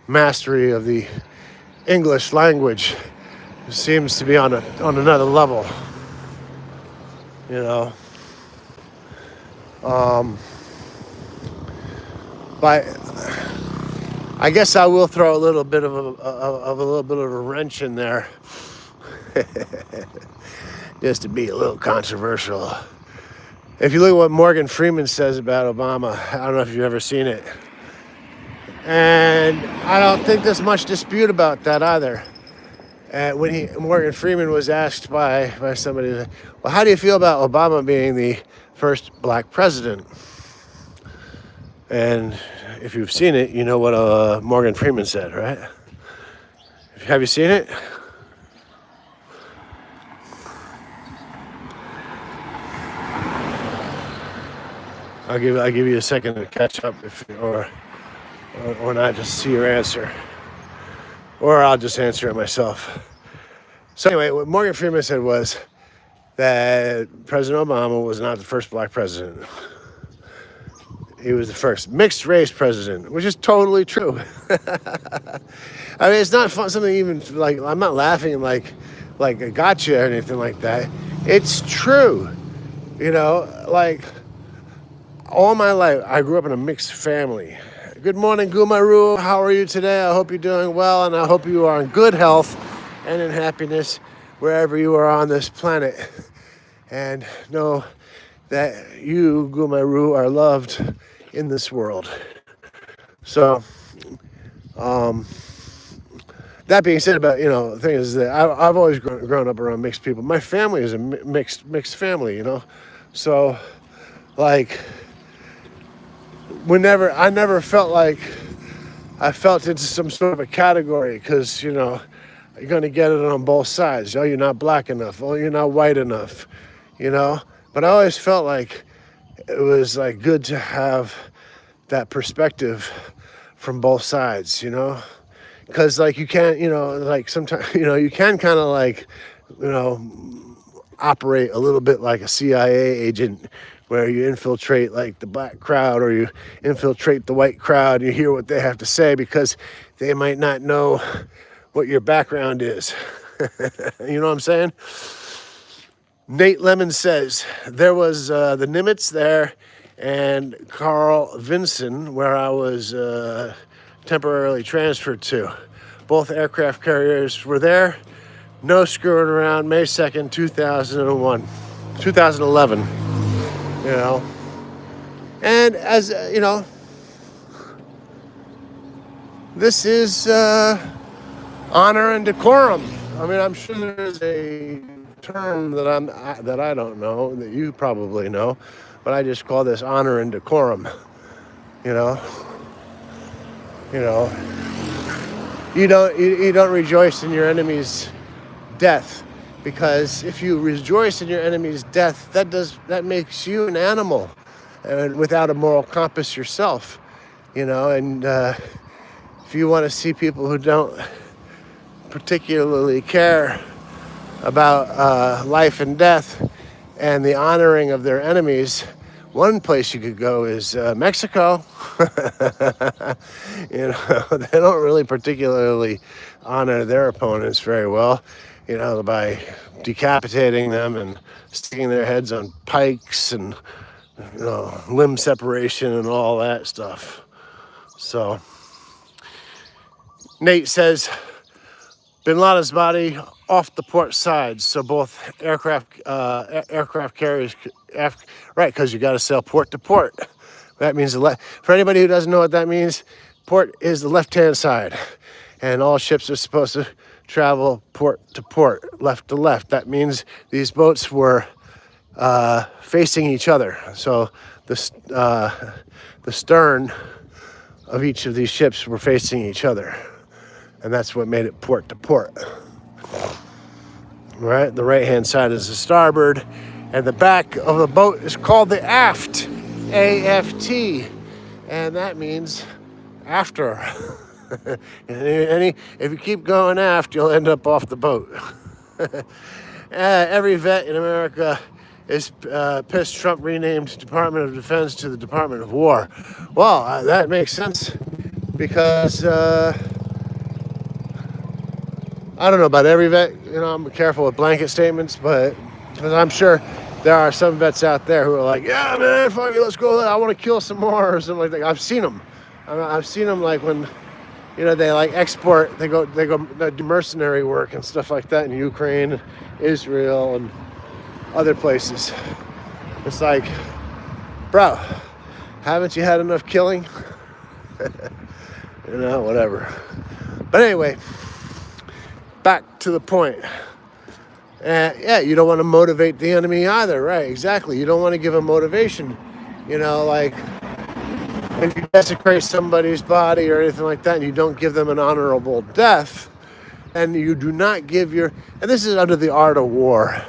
mastery of the English language. It seems to be on another level. But I guess I will throw a little bit of a wrench in there, just to be a little controversial. If you look at what Morgan Freeman says about Obama, I don't know if you've ever seen it. And I don't think there's much dispute about that either. When Morgan Freeman was asked by somebody, well, how do you feel about Obama being the first black president? And if you've seen it, you know what Morgan Freeman said, right? Have you seen it? I'll give you a second to catch up, or not, just see your answer, or I'll just answer it myself. So anyway, what Morgan Freeman said was that President Obama was not the first black president. He was the first mixed race president, which is totally true. It's not fun, something even I'm not laughing like a gotcha or anything like that. It's true, all my life, I grew up in a mixed family. Good morning, Gumaru. How are you today? I hope you're doing well, and I hope you are in good health and in happiness wherever you are on this planet. And no that you, Gumaru, are loved in this world. So, um, that being said, about the thing is that I've always grown up around mixed people. My family is a mixed family, so like I never felt like I felt into some sort of a category because you're going to get it on both sides. Oh, you're not black enough. Oh, you're not white enough. But I always felt like it was like good to have that perspective from both sides, because like you can't, like sometimes, you can kind of like, operate a little bit like a CIA agent where you infiltrate like the black crowd or you infiltrate the white crowd. You hear what they have to say because they might not know what your background is. You know what I'm saying? Nate Lemon says, there was the Nimitz there and Carl Vinson, where I was temporarily transferred to. Both aircraft carriers were there. No screwing around. May 2nd, 2011. And as, this is honor and decorum. I mean, I'm sure there's a term that I don't know that you probably know, but I just call this honor and decorum. You don't rejoice in your enemy's death, because if you rejoice in your enemy's death, that makes you an animal and without a moral compass yourself. And if you want to see people who don't particularly care about life and death and the honoring of their enemies, one place you could go is Mexico. They don't really particularly honor their opponents very well, by decapitating them and sticking their heads on pikes and limb separation and all that stuff. So Nate says, Bin Laden's body off the port side, so both aircraft carriers, right? Because you got to sail port to port. That means for anybody who doesn't know what that means, port is the left-hand side, and all ships are supposed to travel port to port, left to left. That means these boats were facing each other. So the stern of each of these ships were facing each other. And that's what made it port to port. Right? The right-hand side is the starboard, and the back of the boat is called the aft, A-F-T, and that means after. And if you keep going aft, you'll end up off the boat. Every vet in America is pissed Trump renamed Department of Defense to the Department of War. Well, that makes sense because I don't know about every vet. I'm careful with blanket statements, but because I'm sure there are some vets out there who are like, yeah, man, fuck it, let's go. I want to kill some more or something like that. I've seen them. I've seen them like when, they like export, they go do mercenary work and stuff like that in Ukraine, Israel, and other places. It's like, bro, haven't you had enough killing? Whatever. But anyway, back to the point. You don't want to motivate the enemy either, right? Exactly. You don't want to give a motivation. Like if you desecrate somebody's body or anything like that, and you don't give them an honorable death, and you do not give and this is Under the Art of War,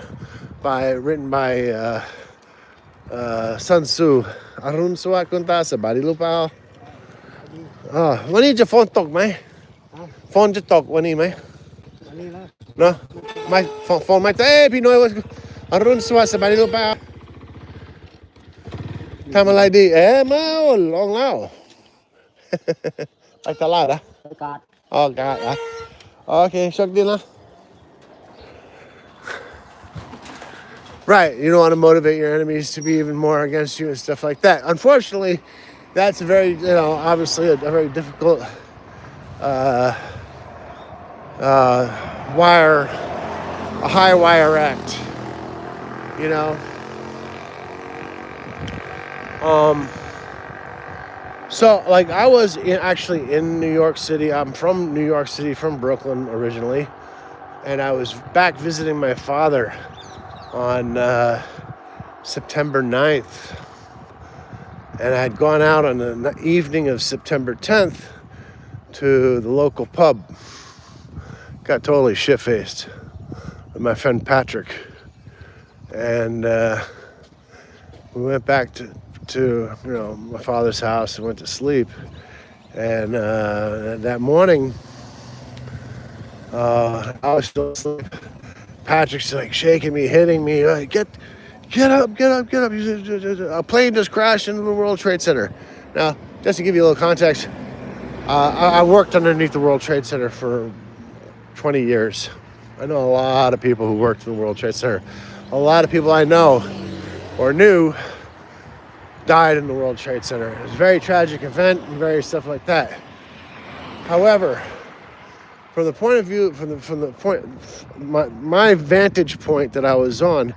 written by Sun Tzu. Arun Suwat Kunta sa bari lupa.วันนี้จะฝนตกไหมฝนจะตกวันนี้ไหมเนาะไม่ฝนไม่ตกพี่น้อยว่าอรุณสวัสดิ์สบายดีหรือเปล่าทำอะไรดีมาลองเล่า ไปตลาดนะกาดกาดโอเคโชคดีนะ Right, you don't want to motivate your enemies to be even more against you and stuff like that. Unfortunately, that's a very, obviously a very difficult a high wire act, Um, so like I was actually in New York City. I'm from New York City, from Brooklyn originally, and I was back visiting my father on September 9th, and I had gone out on the evening of September 10th to the local pub. Got totally shit-faced with my friend Patrick, and we went back to my father's house and went to sleep. And that morning, I was still asleep. Patrick's like shaking me, hitting me, like, get up, get up, get up. A plane just crashed into the World Trade Center. Now, just to give you a little context, I worked underneath the World Trade Center for 20 years. I know a lot of people who worked in the World Trade Center. A lot of people I know or knew died in the World Trade Center. It was a very tragic event and very stuff like that. However, from the point of view, my vantage point that I was on,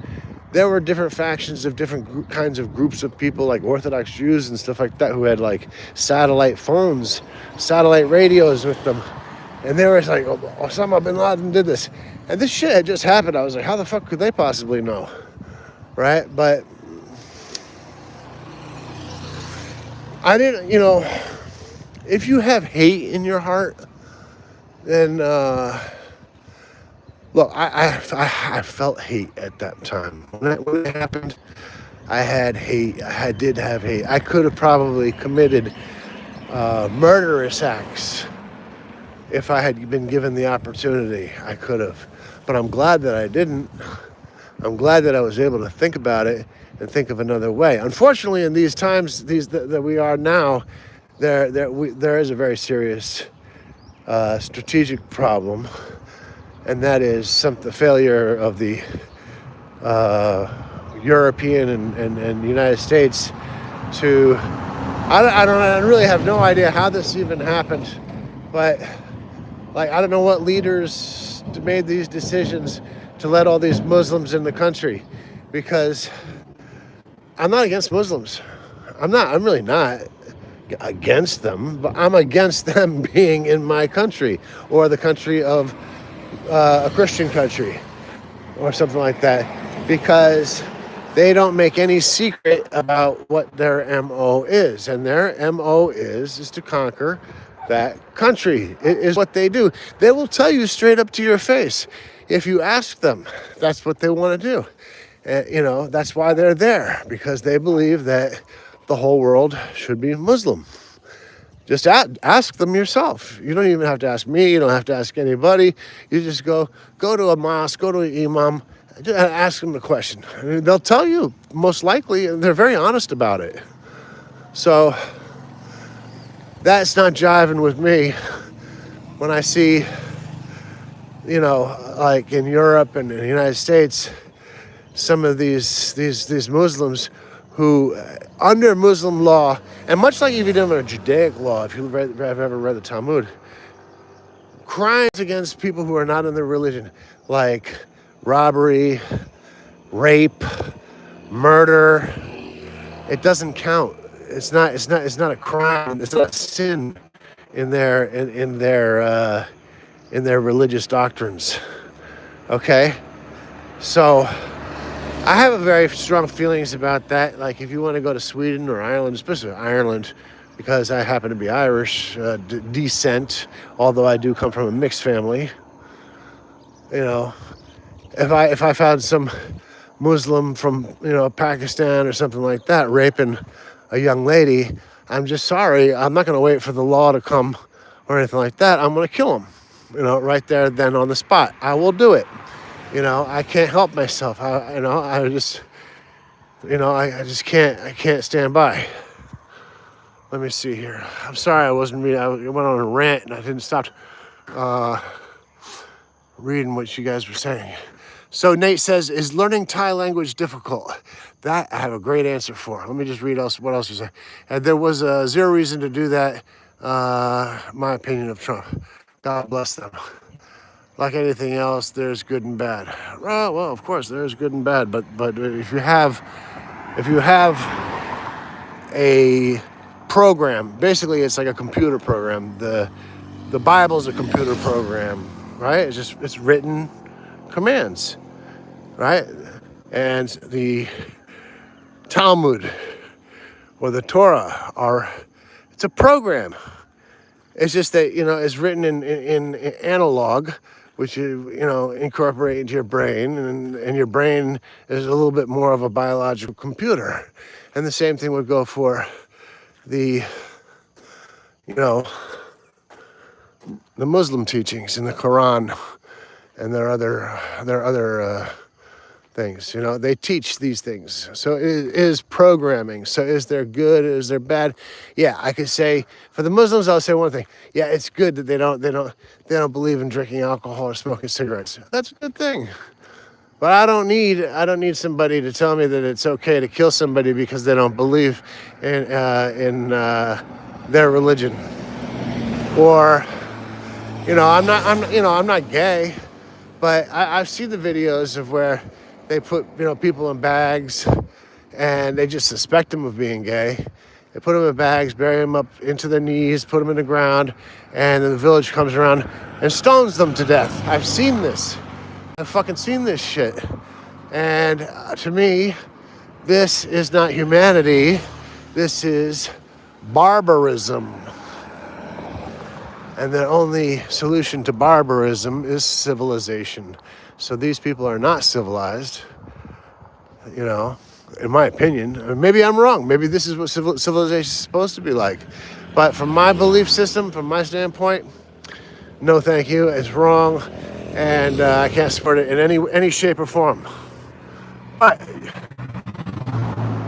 there were different factions of different kinds of groups of people, like Orthodox Jews and stuff like that, who had like satellite phones, satellite radios with them. And they were like, Osama bin Laden did this. And this shit had just happened. I was like, how the fuck could they possibly know? Right? But I didn't, if you have hate in your heart, then, look, I felt hate at that time. When it happened, I had hate. I did have hate. I could have probably committed murderous acts if I had been given the opportunity. I could have. But I'm glad that I didn't. I'm glad that I was able to think about it and think of another way. Unfortunately, in these times that we are now, there is a very serious strategic problem, and that is the failure of the European and United States to. I really have no idea how this even happened, but like I don't know what leaders made these decisions to let all these Muslims in the country, because I'm not against Muslims. I'm really not against them, but I'm against them being in my country or the country of a Christian country or something like that, because they don't make any secret about what their MO is, and their MO is to conquer that country. It is what they do. They will tell you straight up to your face if you ask them. That's what they want to do. And, that's why they're there, because they believe that the whole world should be Muslim. Just ask them yourself. You don't even have to ask me. You don't have to ask anybody. You just go to a mosque, go to an imam, and ask them the question. I mean, they'll tell you, most likely, and they're very honest about it. So that's not jiving with me when I see, like in Europe and in the United States, some of these Muslims who, under Muslim law, and much like if you did under Judaic law, if you have ever read the Talmud, crimes against people who are not in their religion, like robbery, rape, murder, it doesn't count. It's not a crime. It's not a sin in their religious doctrines. Okay, so I have a very strong feelings about that. Like if you want to go to Sweden or Ireland, especially Ireland, because I happen to be Irish descent, although I do come from a mixed family. If I found some Muslim from Pakistan or something like that raping a young lady, I'm just sorry. I'm not going to wait for the law to come or anything like that. I'm going to kill him, right there then on the spot. I will do it. I can't help myself. I just can't. I can't stand by. Let me see here. I'm sorry I wasn't reading. I went on a rant and I didn't stop reading what you guys were saying. So Nate says, is learning Thai language difficult? That I have a great answer for. Let me just read what else you say. And there was zero reason to do that. My opinion of Trump. God bless them. Like anything else, there's good and bad. Well, of course, there's good and bad. But if you have a program. Basically, it's like a computer program. The Bible's a computer program, right? It's written commands, right? And the Talmud or the Torah it's a program. It's just that, it's written in analog, which you incorporate into your brain, and your brain is a little bit more of a biological computer. And the same thing would go for the Muslim teachings in the Quran and their other things. They teach these things. So it is programming. So is there good? Is there bad? Yeah, I could say for the Muslims, I'll say one thing. Yeah, it's good that they don't believe in drinking alcohol or smoking cigarettes. That's a good thing. But I don't need somebody to tell me that it's okay to kill somebody because they don't believe in their religion. Or I'm not gay, but I've seen the videos of where they put people in bags and they just suspect them of being gay. They put them in bags, bury them up into their knees, put them in the ground, and then the village comes around and stones them to death. I've seen this. I've fucking seen this shit. And to me, this is not humanity. This is barbarism. And the only solution to barbarism is civilization. So these people are not civilized, in my opinion. Maybe I'm wrong. Maybe this is what civilization is supposed to be like. But from my belief system, from my standpoint, no thank you. It's wrong. And I can't support it in any shape or form. But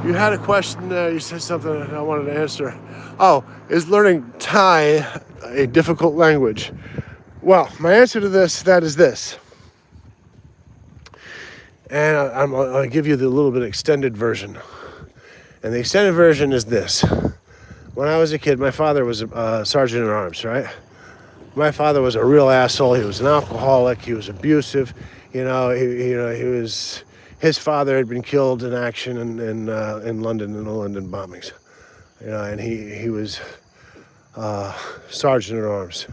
you had a question there. You said something that I wanted to answer. Oh, is learning Thai a difficult language? Well, my answer to that is this. And I'll give you the little bit extended version. And the extended version is this. When I was a kid, my father was a sergeant at arms, right? My father was a real asshole. He was an alcoholic. He was abusive. His father had been killed in action in London, in the London bombings. And he was sergeant at arms.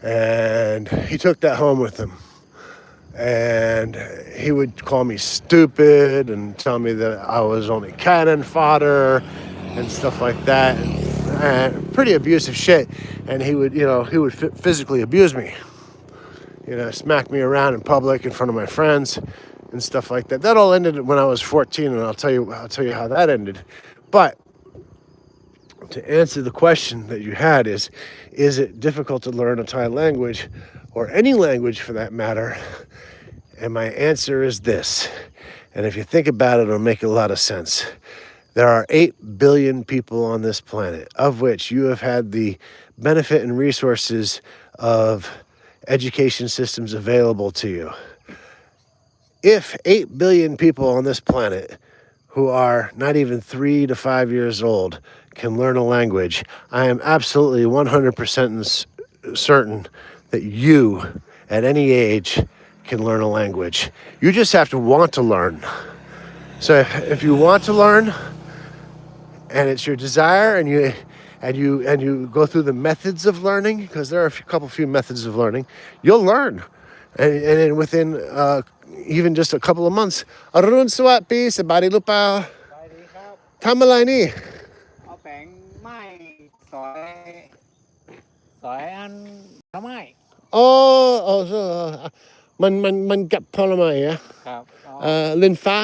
And he took that home with him. And he would call me stupid and tell me that I was only cannon fodder and stuff like that. And pretty abusive shit. And he would physically abuse me. Smack me around in public in front of my friends and stuff like that. That all ended when I was 14, and I'll tell you how that ended. But to answer the question that you had is it difficult to learn a Thai language, or any language for that matter? And my answer is this. And if you think about it, it'll make a lot of sense. There are 8 billion people on this planet, of which you have had the benefit and resources of education systems available to you. If 8 billion people on this planet who are not even 3 to 5 years old can learn a language, I am absolutely 100% certain that you, at any age, can learn a language. You just have to want to learn. So if you want to learn, and it's your desire, and you go through the methods of learning, because there are a few methods of learning, you'll learn. And within even just a couple of months. Arun Swat Pi Sabadi Lupa Tamalai ni เอาแป้งไม้สอยอันทำไม Oh, so มันกับผลไม้อะ ครับ ลินฟ้า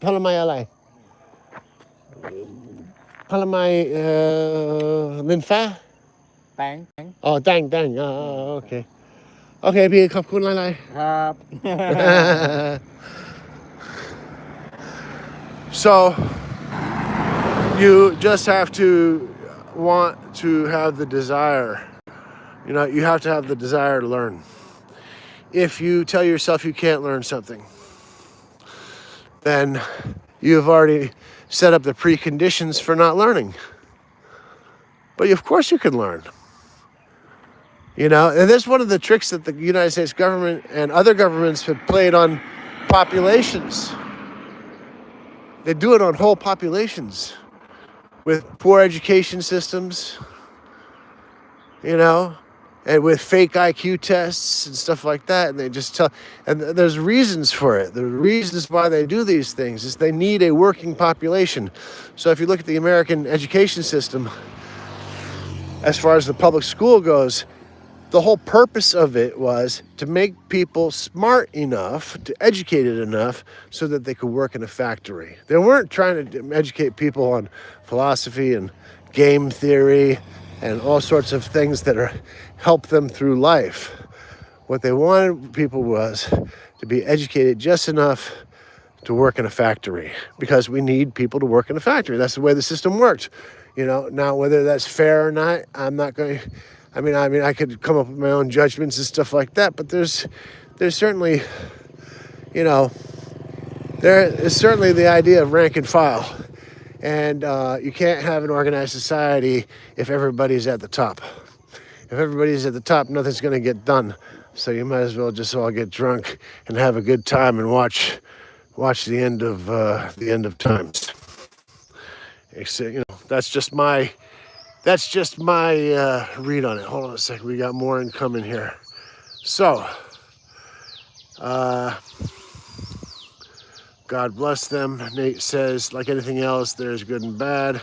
ผลไม้อะไรผลไม้ลินฟ้า แป้ง อ๋อแต้งโอเคพี่ขอบคุณหลาย ครับ So you just have to want to have the desire. You have to have the desire to learn. If you tell yourself you can't learn something, then you've already set up the preconditions for not learning. But of course you can learn. And that's one of the tricks that the United States government and other governments have played on populations. They do it on whole populations with poor education systems, you know, and with fake IQ tests and stuff like that. And they just tell, and there's reasons for it. The reasons why they do these things is they need a working population. So if you look at the American education system, as far as the public school goes, the whole purpose of it was to make people smart enough, to educated enough, so that they could work in a factory. They weren't trying to educate people on philosophy and game theory and all sorts of things that are help them through life. What they wanted people was to be educated just enough to work in a factory, because we need people to work in a factory. That's the way the system worked. You know, now whether that's fair or not, I'm not going to. I mean, I could come up with my own judgments and stuff like that, but there's certainly, you know, there is certainly the idea of rank and file, and you can't have an organized society if everybody's at the top. If everybody's at the top, nothing's going to get done. So you might as well just all get drunk and have a good time and watch the end of times. Except, you know, that's just my read on it. Hold on a second. We got more incoming here. So, God bless them. Nate says, like anything else, there's good and bad.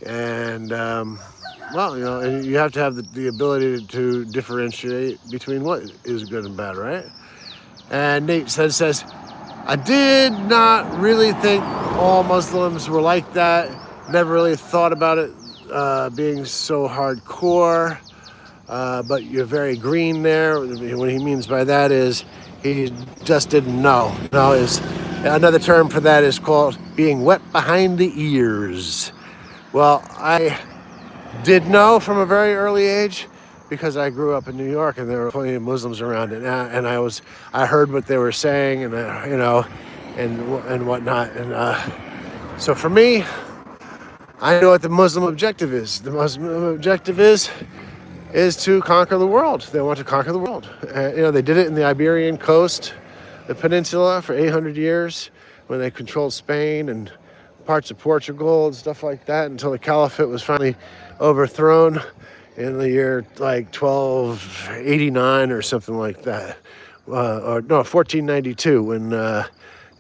And, well, you know, and you have to have the ability to differentiate between what is good and bad, right? And Nate says, I did not really think all Muslims were like that. Never really thought about it being so hardcore, but you're very green there. What he means by that is he just didn't know. No, is another term for that is called being wet behind the ears. Well, I did know from a very early age, because I grew up in New York and there were plenty of Muslims around, and I heard what they were saying, and you know, and whatnot, and so for me, I know what the Muslim objective is. The Muslim objective is to conquer the world. They want to conquer the world. You know, they did it in the Iberian coast, the peninsula, for 800 years when they controlled Spain and parts of Portugal and stuff like that, until the caliphate was finally overthrown in the year like 1289 or something like that. Or no, 1492, when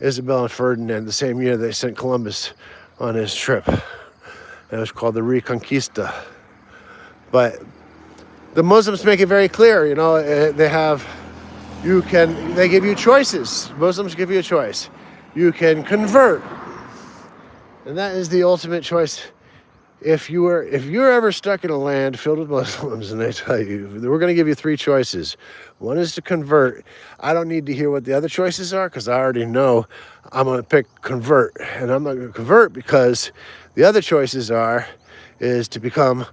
Isabel and Ferdinand, the same year they sent Columbus on his trip. It was called the Reconquista. But the Muslims make it very clear, you know, they give you choices. Muslims give you a choice. You can convert. And that is the ultimate choice. If you're ever stuck in a land filled with Muslims and they tell you, we're going to give you three choices. One is to convert. I don't need to hear what the other choices are, because I already know I'm going to pick convert. And I'm not going to convert because the other choices is to become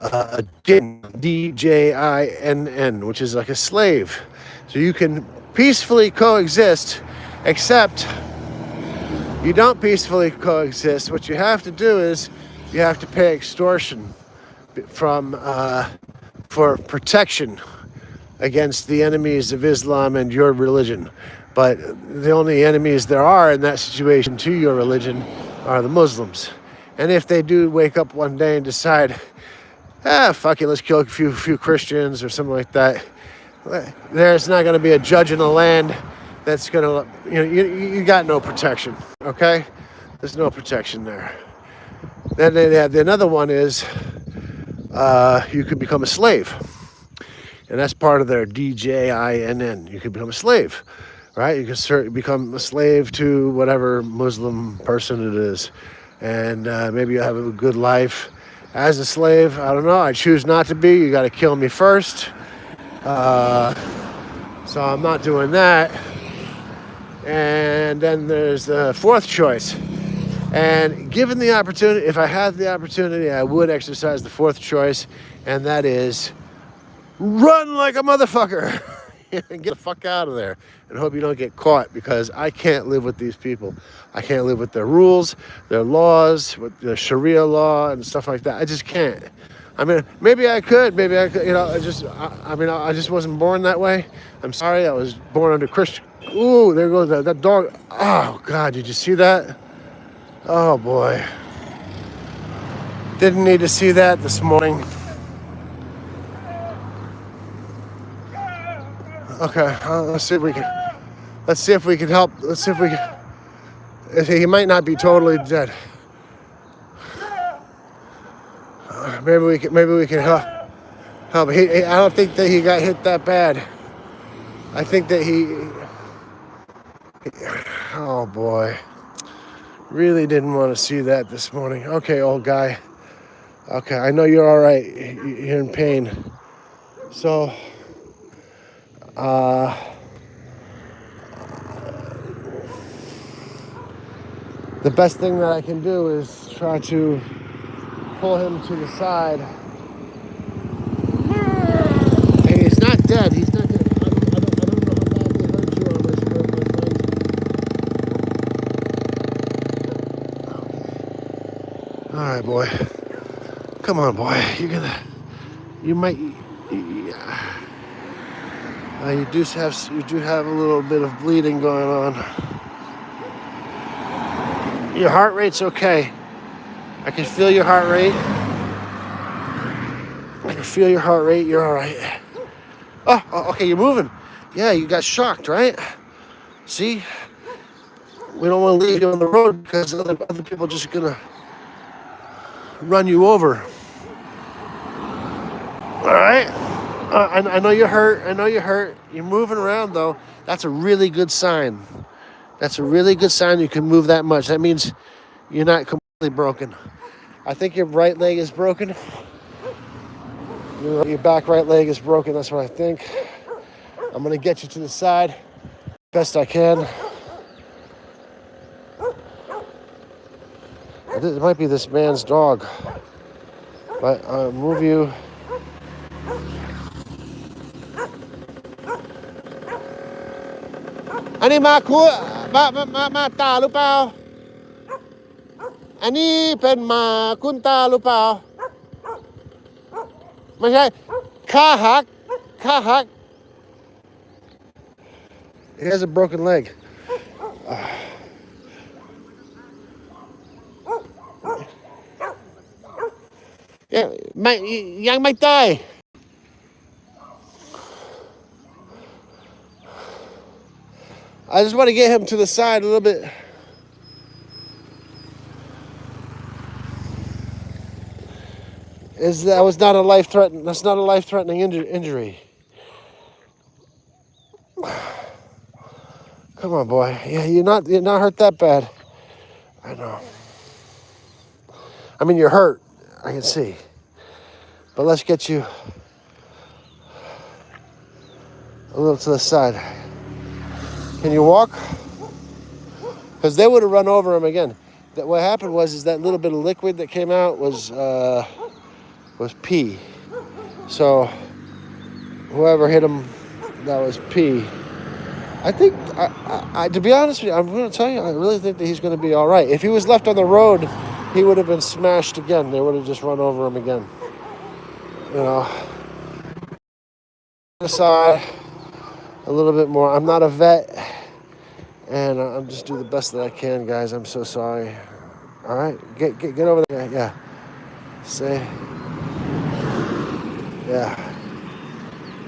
a din, D-J-I-N-N, which is like a slave. So you can peacefully coexist, except you don't peacefully coexist. What you have to do is you have to pay extortion for protection against the enemies of Islam and your religion. But the only enemies there are in that situation to your religion are the Muslims. And if they do wake up one day and decide, fuck it, let's kill a few Christians or something like that, there's not going to be a judge in the land that's going to, you got no protection, okay? There's no protection there. Then they have another one is you could become a slave. And that's part of their D-J-I-N-N. You could become a slave, right? You can become a slave to whatever Muslim person it is. And maybe you have a good life as a slave. I don't know. I choose not to be. You got to kill me first. So I'm not doing that. And then there's the fourth choice. And given the opportunity, if I had the opportunity, I would exercise the fourth choice. And that is run like a motherfucker. Get the fuck out of there and hope you don't get caught, because I can't live with these people. I can't live with their rules, their laws, with the Sharia law and stuff like that. I just can't. I mean, maybe I could, you know, I just wasn't born that way. I'm sorry, I was born under Christian. Ooh, there goes that dog. Oh, God, did you see that? Oh boy. Didn't need to see that this morning. Okay, let's see if we can. Let's see if we can help. Let's see if we can. He might not be totally dead. Maybe we can. Maybe we can help. Help. I don't think that he got hit that bad. I think that he. Oh boy. Really didn't want to see that this morning. Okay, old guy. Okay, I know you're all right. You're in pain. So, the best thing that I can do is try to pull him to the side. Hey, he's not dead. He's not dead. I don't know how badly hurt you are, my friend. All right, boy. Come on, boy. You might. You do have a little bit of bleeding going on. Your heart rate's okay. I can feel your heart rate. I can feel your heart rate. You're all right. Oh, okay. You're moving. Yeah, you got shocked, right? See, we don't want to leave you on the road because other people are just gonna run you over. All right. I know you're hurt. I know you're hurt. You're moving around though. That's a really good sign. That's a really good sign you can move that much. That means you're not completely broken. I think your right leg is broken. Your back right leg is broken. That's what I think. I'm gonna get you to the side best I can. It might be this man's dog, but I'll move you. Ani maตาหรือเปล่าอันนี้เป็นหมาคุณตาหรือเปล่าไม่ใช่ขาหัก He has a broken leg. Yeah, ยังไม่ตาย I just want to get him to the side a little bit. That was not a life-threatening. That's not a life-threatening injury. Come on, boy. Yeah, you're not hurt that bad. I know. I mean, you're hurt. I can see. But let's get you a little to the side. Can you walk? Because they would have run over him again. What happened is that little bit of liquid that came out was pee. So whoever hit him, that was pee. I think, to be honest with you, I'm going to tell you, I really think that he's going to be all right. If he was left on the road, he would have been smashed again. They would have just run over him again. You know, aside a little bit more. I'm not a vet, and I'm just doing the best that I can, guys. I'm so sorry. All right, get over there. Yeah, say, yeah.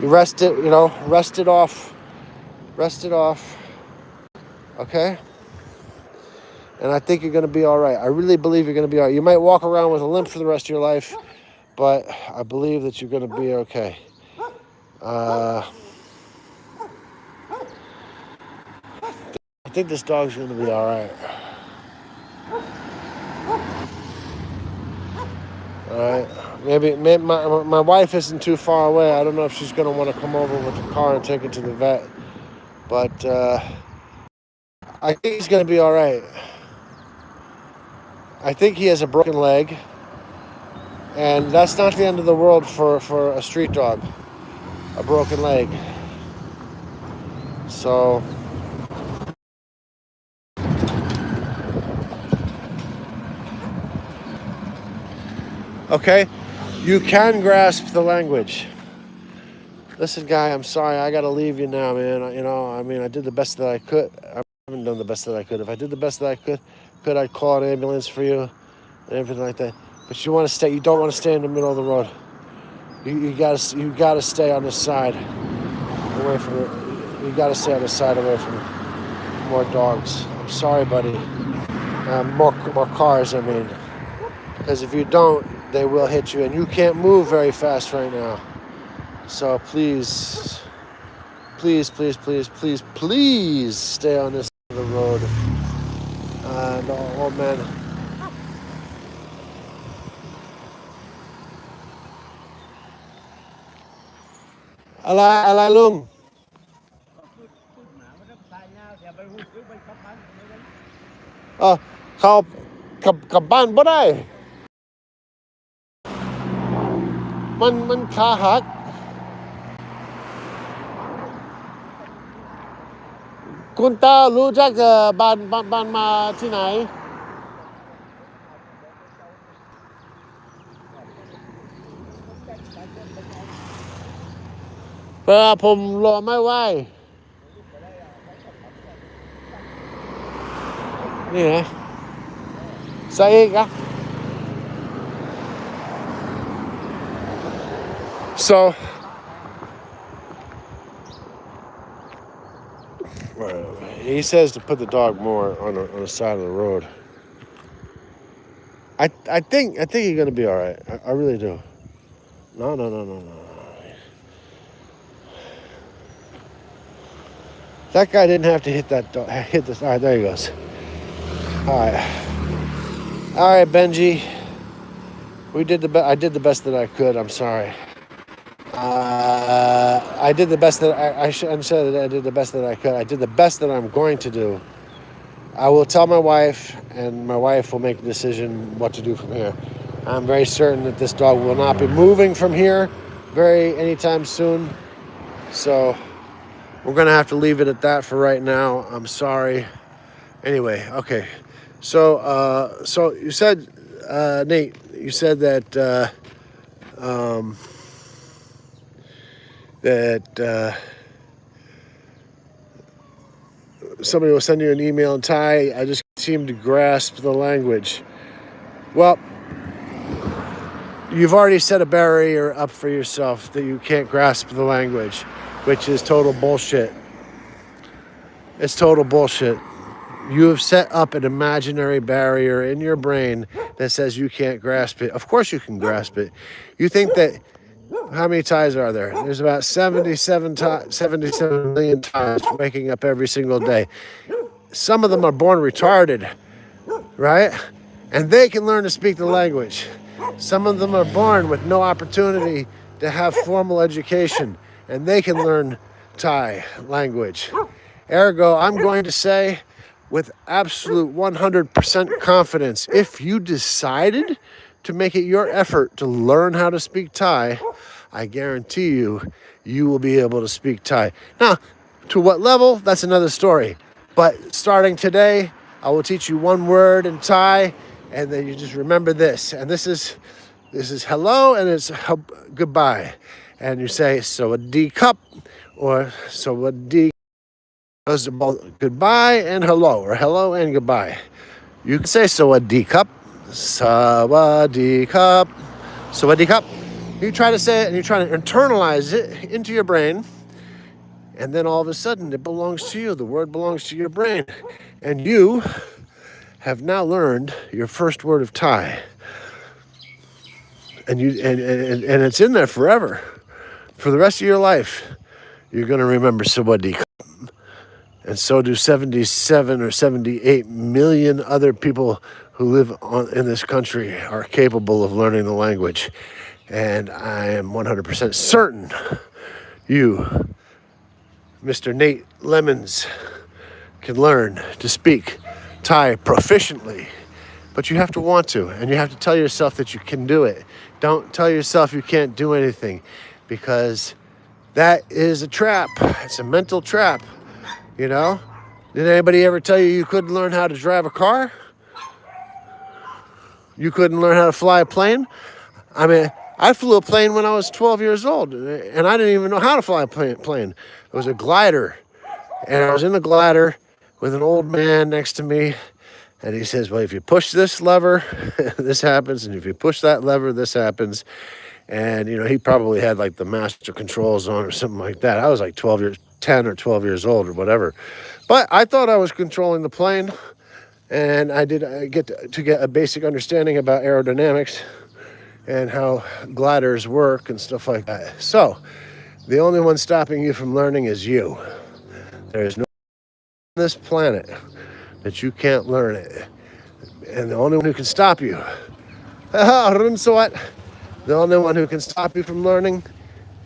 You rest it. You know, rest it off. Rest it off. Okay. And I think you're going to be all right. I really believe you're going to be all right. You might walk around with a limp for the rest of your life, but I believe that you're going to be okay. I think this dog's going to be all right. All right. Maybe my wife isn't too far away. I don't know if she's going to want to come over with the car and take it to the vet. But I think he's going to be all right. I think he has a broken leg. And that's not the end of the world for a street dog. A broken leg. So okay, you can grasp the language. Listen, guy, I'm sorry. I gotta leave you now, man. You know, I mean, I did the best that I could. I haven't done the best that I could. If I did the best that I could, could, I'd call an ambulance for you and everything like that. But you want to stay. You don't want to stay in the middle of the road. You gotta stay on this side, away from it. You gotta stay on this side, away from more dogs. I'm sorry, buddy. More cars, I mean. Because if you don't, they will hit you, and you can't move very fast right now. So please, please, please, please, please, please stay on this side of the road. And oh man. Ala lung. เขากลับบ้านบ่ได้มันขาหักคุณตารู้จักบ้านมาที่ไหนผมรอไม่ไหวนี่นะใส่อีกอะ So he says to put the dog more on the side of the road. I think you're gonna be all right. I really do. No. That guy didn't have to hit that dog. Hit this. All right, there he goes. All right, Benji. I did the best that I could. I'm sorry. I did the best that I said that I did the best that I could. I did the best that I'm going to do. I will tell my wife, and my wife will make the decision what to do from here. I'm very certain that this dog will not be moving from here anytime soon. So we're gonna have to leave it at that for right now. I'm sorry. Anyway, okay. So you said, Nate, you said that somebody will send you an email in Thai. I just seem to grasp the language. Well, you've already set a barrier up for yourself that you can't grasp the language, which is total bullshit. It's total bullshit. You have set up an imaginary barrier in your brain that says you can't grasp it. Of course you can grasp it. You think that, how many Thais are there? There's about 77 million Thais waking up every single day. Some of them are born retarded, right? And they can learn to speak the language. Some of them are born with no opportunity to have formal education, and they can learn Thai language. Ergo, I'm going to say with absolute 100% confidence, if you decided to make it your effort to learn how to speak Thai, I guarantee you will be able to speak Thai. Now, to what level, that's another story. But starting today, I will teach you one word in Thai, and then you just remember this. And this is hello, and it's goodbye. And you say sawadee cup or sawadee. Those are both goodbye and hello, or hello and goodbye. You can say sawadee cup, sawadee cup, sawadee cup. You try to say it, and you try to internalize it into your brain, and then all of a sudden it belongs to you. The word belongs to your brain, and you have now learned your first word of Thai, and it's in there forever, for the rest of your life. You're going to remember sawadee cup. And so do 77 or 78 million other people who live in this country are capable of learning the language. And I am 100% certain you, Mr. Nate Lemons, can learn to speak Thai proficiently. But you have to want to, and you have to tell yourself that you can do it. Don't tell yourself you can't do anything, because that is a trap. It's a mental trap. You know, did anybody ever tell you couldn't learn how to drive a car? You couldn't learn how to fly a plane? I mean, I flew a plane when I was 12 years old, and I didn't even know how to fly a plane. It was a glider, and I was in the glider with an old man next to me, And he says, well, if you push this lever, this happens. And if you push that lever, this happens. And, he probably had like the master controls on or something like that. I was like 10 or 12 years old or whatever. But I thought I was controlling the plane. And I did get to get a basic understanding about aerodynamics and how gliders work and stuff like that. So the only one stopping you from learning is you. There is no on this planet that you can't learn it. And the only one who can stop you, the only one who can stop you from learning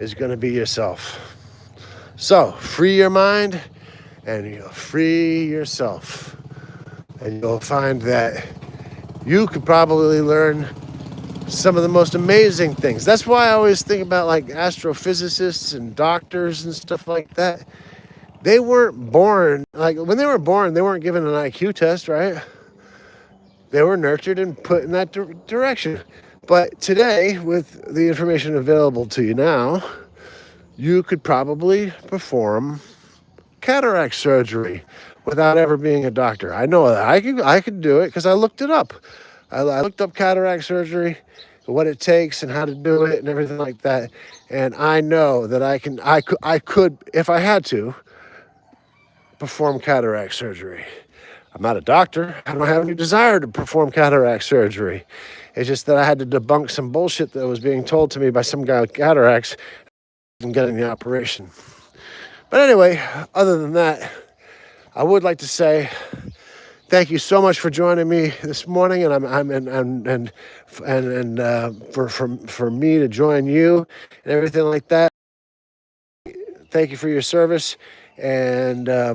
is going to be yourself. So free your mind and you'll free yourself. And you'll find that you could probably learn some of the most amazing things. That's why I always think about like astrophysicists and doctors and stuff like that. They weren't born, like when they were born, they weren't given an IQ test, right? They were nurtured and put in that direction. But today, with the information available to you now, you could probably perform cataract surgery without ever being a doctor. I know that I could do it because I looked it up. I looked up cataract surgery, what it takes and how to do it and everything like that. And I know that I could, if I had to, perform cataract surgery. I'm not a doctor. I don't have any desire to perform cataract surgery. It's just that I had to debunk some bullshit that was being told to me by some guy with cataracts and getting the operation. But anyway, other than that, I would like to say thank you so much for joining me this morning, and for me to join you and everything like that. Thank you for your service, and I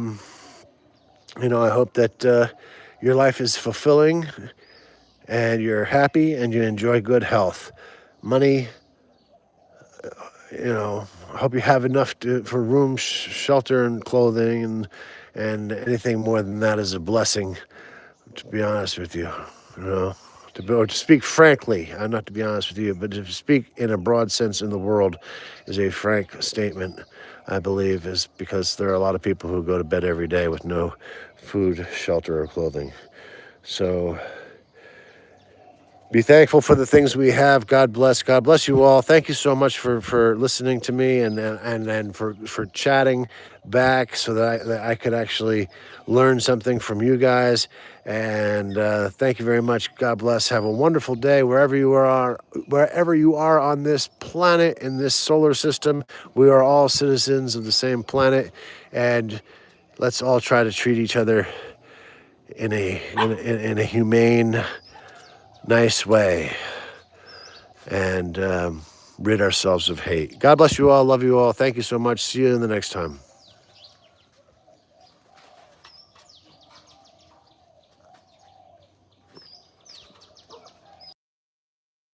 hope that your life is fulfilling, and you're happy, and you enjoy good health, money. I hope you have enough for room, shelter, and clothing, and anything more than that is a blessing. To be honest with you, to speak frankly, not to be honest with you, but to speak in a broad sense in the world is a frank statement, I believe, is because there are a lot of people who go to bed every day with no food, shelter, or clothing. So be thankful for the things we have. God bless. God bless you all. Thank you so much for listening to me and for chatting back so that I could actually learn something from you guys. And thank you very much. God bless. Have a wonderful day wherever you are on this planet, in this solar system. We are all citizens of the same planet, and let's all try to treat each other in a humane, nice way, and rid ourselves of hate. God bless you all. Love you all. Thank you so much. See you in the next time.